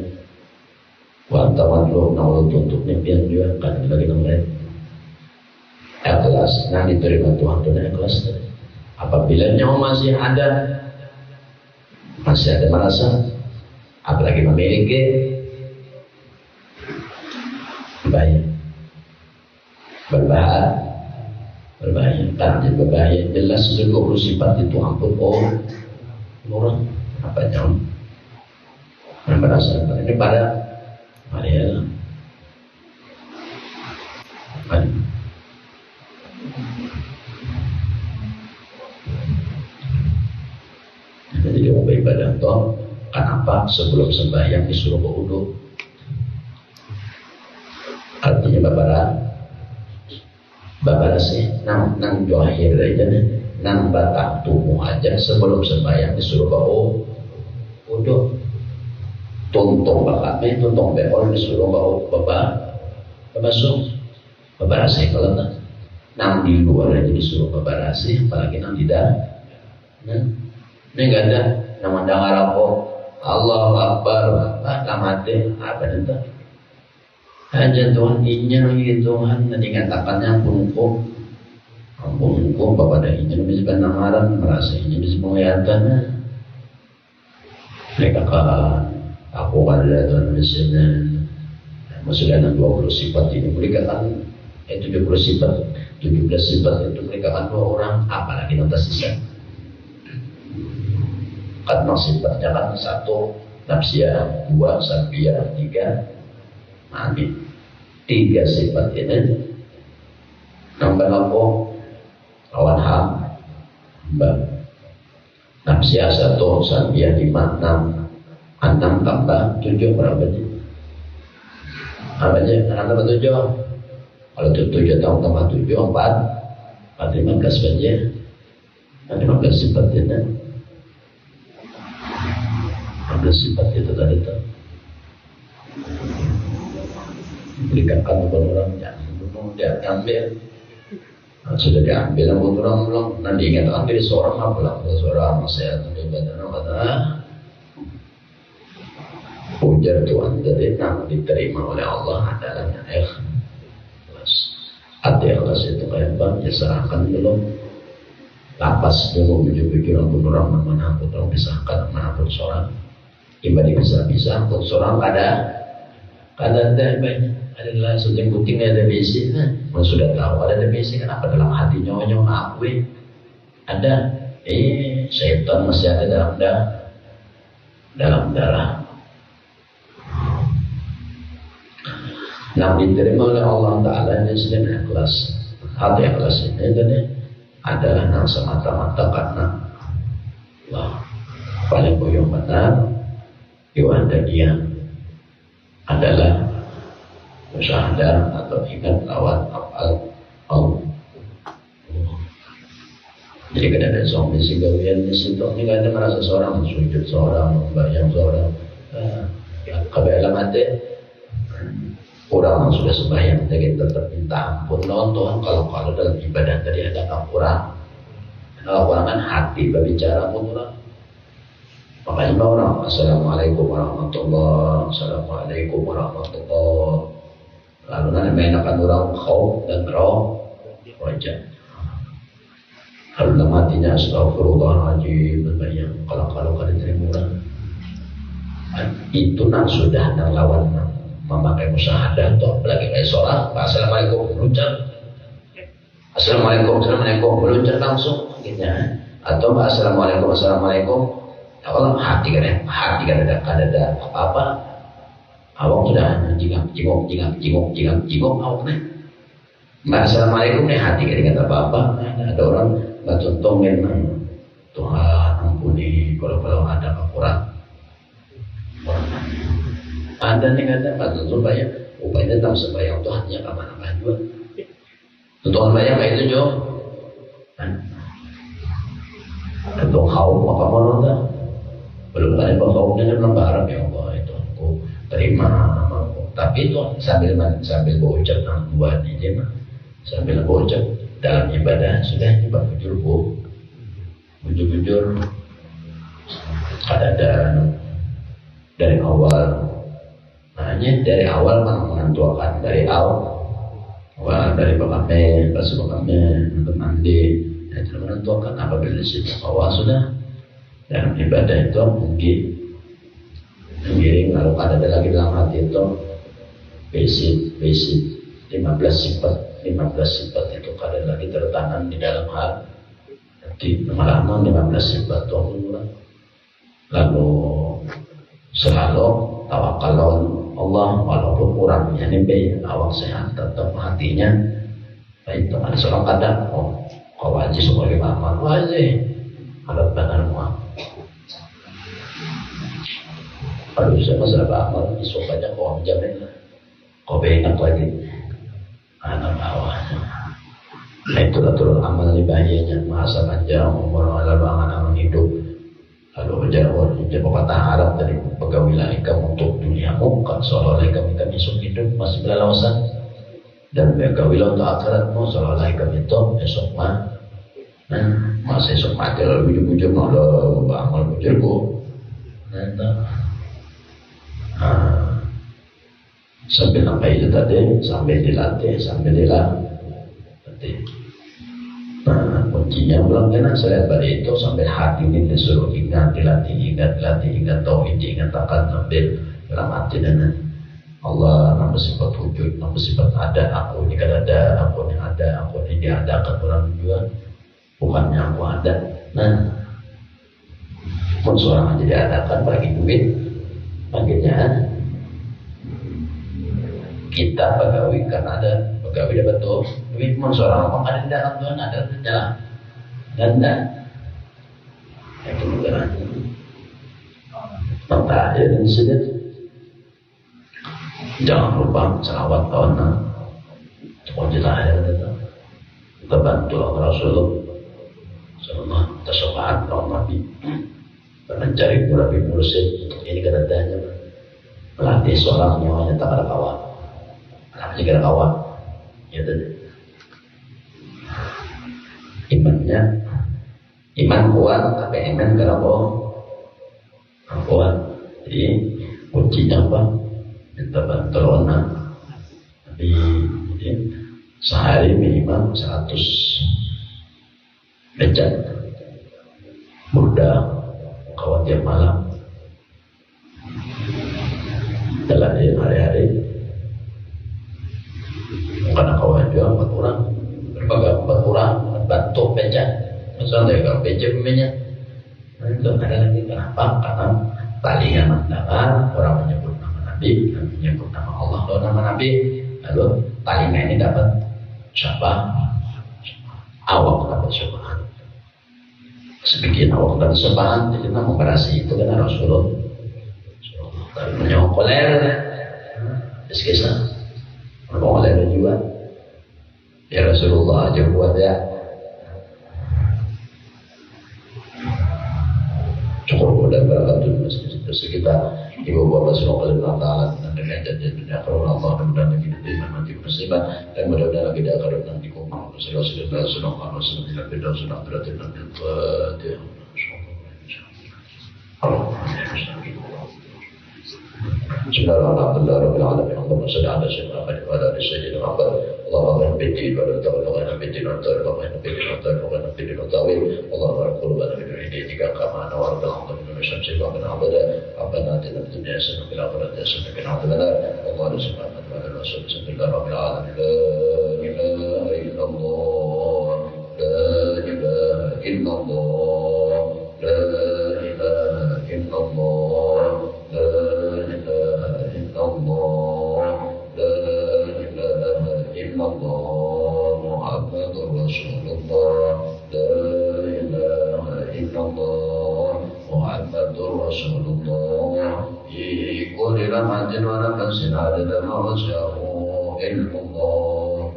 wa anta matlub yang ulun tuntut nebian juga kan lagi namanya ikhlas nah diterima Tuhan itu ikhlas apabila nyawa masih ada merasa apalagi memiliki berbahaya karena berbahaya jelas sudah 20 sifat itu ampun orang apa nyawa merasa ini pada Maria jadi dia mau beribadah toh kenapa sebelum sembahyang disuruh berwudu artinya babara sih nang johir aja nang batang tubuh aja sebelum sembahyang disuruh berwudu tuntung bakatnya tuntung beol disuruh babasuh babara sih kalau nang di luar aja disuruh babara sih apalagi nang tidak ini enggak ada nama dengar apa Allahu Akbar mati apa itu hanya Tuhan inya lagi Tuhan nanti katakannya ampun hukum bapak dan inya bisa penamaran merasa inya bisa penglihatan mereka kan aku ada Tuhan misalnya maksudnya 20 sifat ini mereka kan 70 sifat 17 sifat itu mereka kan 2 orang apalagi nanti sisa karena sifatnya kan 1 nafsiyah 2 sampiyah 3 mami 3 sifat ini nambah apa lawan hamba nafsiyah 1 sampiyah 5 6 tambah 7 berapa nih apa aja 7 kalau 7 tambah 7 4 15 saja 15 sifat ini 15 sifat itu tadi itu berikan orang jangan bunuh dia ambil sudah diambil orang belum nanti ingat ambil seorang apa lah seorang saya ambil badan kata ujar Tuhan dari nama diterima oleh Allah adalah ikhlas hati ikhlas itu kayak bang ya serahkan belum lapas dulu pikir-pikir orang mana aku tahu pisahkan mana pun seorang ibadah bisa pun seorang ada adalah sujud kuting ada besi kalau sudah tahu ada besi kenapa dalam hati nyonya ngakui ada setan masih ada dalam darah Yang diterima oleh Allah Ta'ala ini sedang ikhlas. Hati ikhlas ini adalah yang semata-mata karena Allah. Paling yang benar Iwan dan dia adalah musyahadah atau ingat lawan afal Allah. Jadi kada ada zombie sigawian di situ. Ini kada merasa seorang sujud, seorang membayang, seorang kebelah mati. Orang yang sudah sembahyang kita tetap minta ampun lawan Tuhan. Kalau dalam ibadah tadi ada kurang, kalau kurang kan hati berbicara pun orang. Makanya orang Assalamualaikum warahmatullahi, Assalamualaikum warahmatullahi. Lalu nanti menakan orang khauf dan wajah. Kalau matinya astagfirullahaladzim berbayang. Kalau kada terima orang itu nak sudah nang lawan memakai musyahadah atau apalagi kayak sholat. Assalamualaikum meluncur. Assalamualaikum meluncur langsung gitu ya. Atau assalamualaikum. Kalau hati kan ada apa-apa. Awak sudah jingok awak nih. Assalamualaikum nih hati kan ada apa-apa. Ada orang bercontongin Tuhan ampuni kalau ada kekurangan. Ada nih kata supaya upaya tahu sembahyang Tuhannya kapan juga. Tuhan bayang kayak itu jo. Untuk haum apa mana? Belum ada pokoknya belum berharap ya Allah itu aku terima namaku. Tapi itu sambil berucap buat ini mah sambil berucap dalam ibadah sudah coba bujur ada dari awal. Hanya dari awal menentukan dari awal dari bakamnya untuk mandi itu menentukan apabila situ awal sudah dalam ibadah itu mungkin mengiring lalu ada lagi dalam hati itu basic 15 sifat itu ada lagi tertanam di dalam hati. Jadi lama-lama 15 sifat itu lalu selalu tawakal Allah walaupun kurangnya nih awak sehat tetap hatinya baik itu ada seorang kadang kau wajib sebagai amal wajib ada benar muak. Kalau bisa masalah amal besok aja kau jamin kau bengat lagi anak bawahnya. Nah itulah turun amal ini bahayanya masa panjang umur ala bangan hidup. Lalu berjalan kata Arab dari pegawailah kamu untuk duniamu kan seolah-olah kami esok hidup masih berlausan dan pegawailah untuk akhiratmu seolah-olah kami itu esok masa esok mati lalu bujur malah amal bujurku sambil apa itu tadi sambil dilatih kuncinya belum kena saya pada itu sampai hati ini disuruh dilatih tauhid ingat akan sambil dalam hati dan Allah nama sifat wujud nama sifat ada aku ini kan ada aku ini ada aku ini diadakan orang juga bukannya aku ada. Nah pun seorang aja diadakan bagi duit baginya kita pegawai kan ada pegawai dapat tuh duit pun seorang apa ada di dalam Tuhan ada jalan dan itu bukan pertanyaan dan sudah jangan lupa selawat tahun Alhamdulillah ya kita bantu Rasulullah Sallallahu Tasawahat tahun Nabi mencari Nabi Mursid untuk ini katanya melatih seorang nyawanya tak ada kawan jika ada kawan ya tadi iman kuat tapi iman kada kuat jadi kuncinya apa kita bantuan tapi sehari minimal 100 becak mudah kawan tiap malam dalam hari-hari karena kawan juga 4 orang berbagai 4 orang bantu becak misalnya kalau becak punya itu ada lagi kenapa karena talinya mendengar orang menyebut nama Nabi menyebut nama Allah atau nama Nabi Lalu telinga ini dapat syafaat, awak dapat syafaat. Sebagian awak dapat syafaat, jadi nama operasi itu kan Rasulullah. Tapi menyokong koler, kisah, menyokong koler juga. Ya Rasulullah aja buat ya. Cukup dan berkat masjid kita ibu bapak semua kalian Allah dan dengan janji dunia karena Allah dan mudah-mudahan kita nanti musibah dan mudah-mudahan kita akan nanti kumpulan sudah tidak beda sudah berarti nanti Bismillahirrahmanirrahim. Allahumma shalli ala sayyidina Muhammad wa ala ali sayyidina Muhammad. Allahumma biddin wa tawalla wa biddin wa tawalla wa biddin wa tawalla wa biddin wa tawalla. Allahumma qulubana min hidayika kama nawar al-ardh min shamsi wa min abada. Rabbana atina fid dunya hasanatan wa fil akhirati hasanatan wa qina adhaban. Allahumma subhanahu wa ta'ala rabbil alamin. La ilaha illallah. La ilaha illallah. La ilaha illallah. La Allah Muhammadur Rasulullah la ilaha illallah Muhammadur Rasulullah fi kulli lamatin wa nafsin adada ma wasa'u illallah.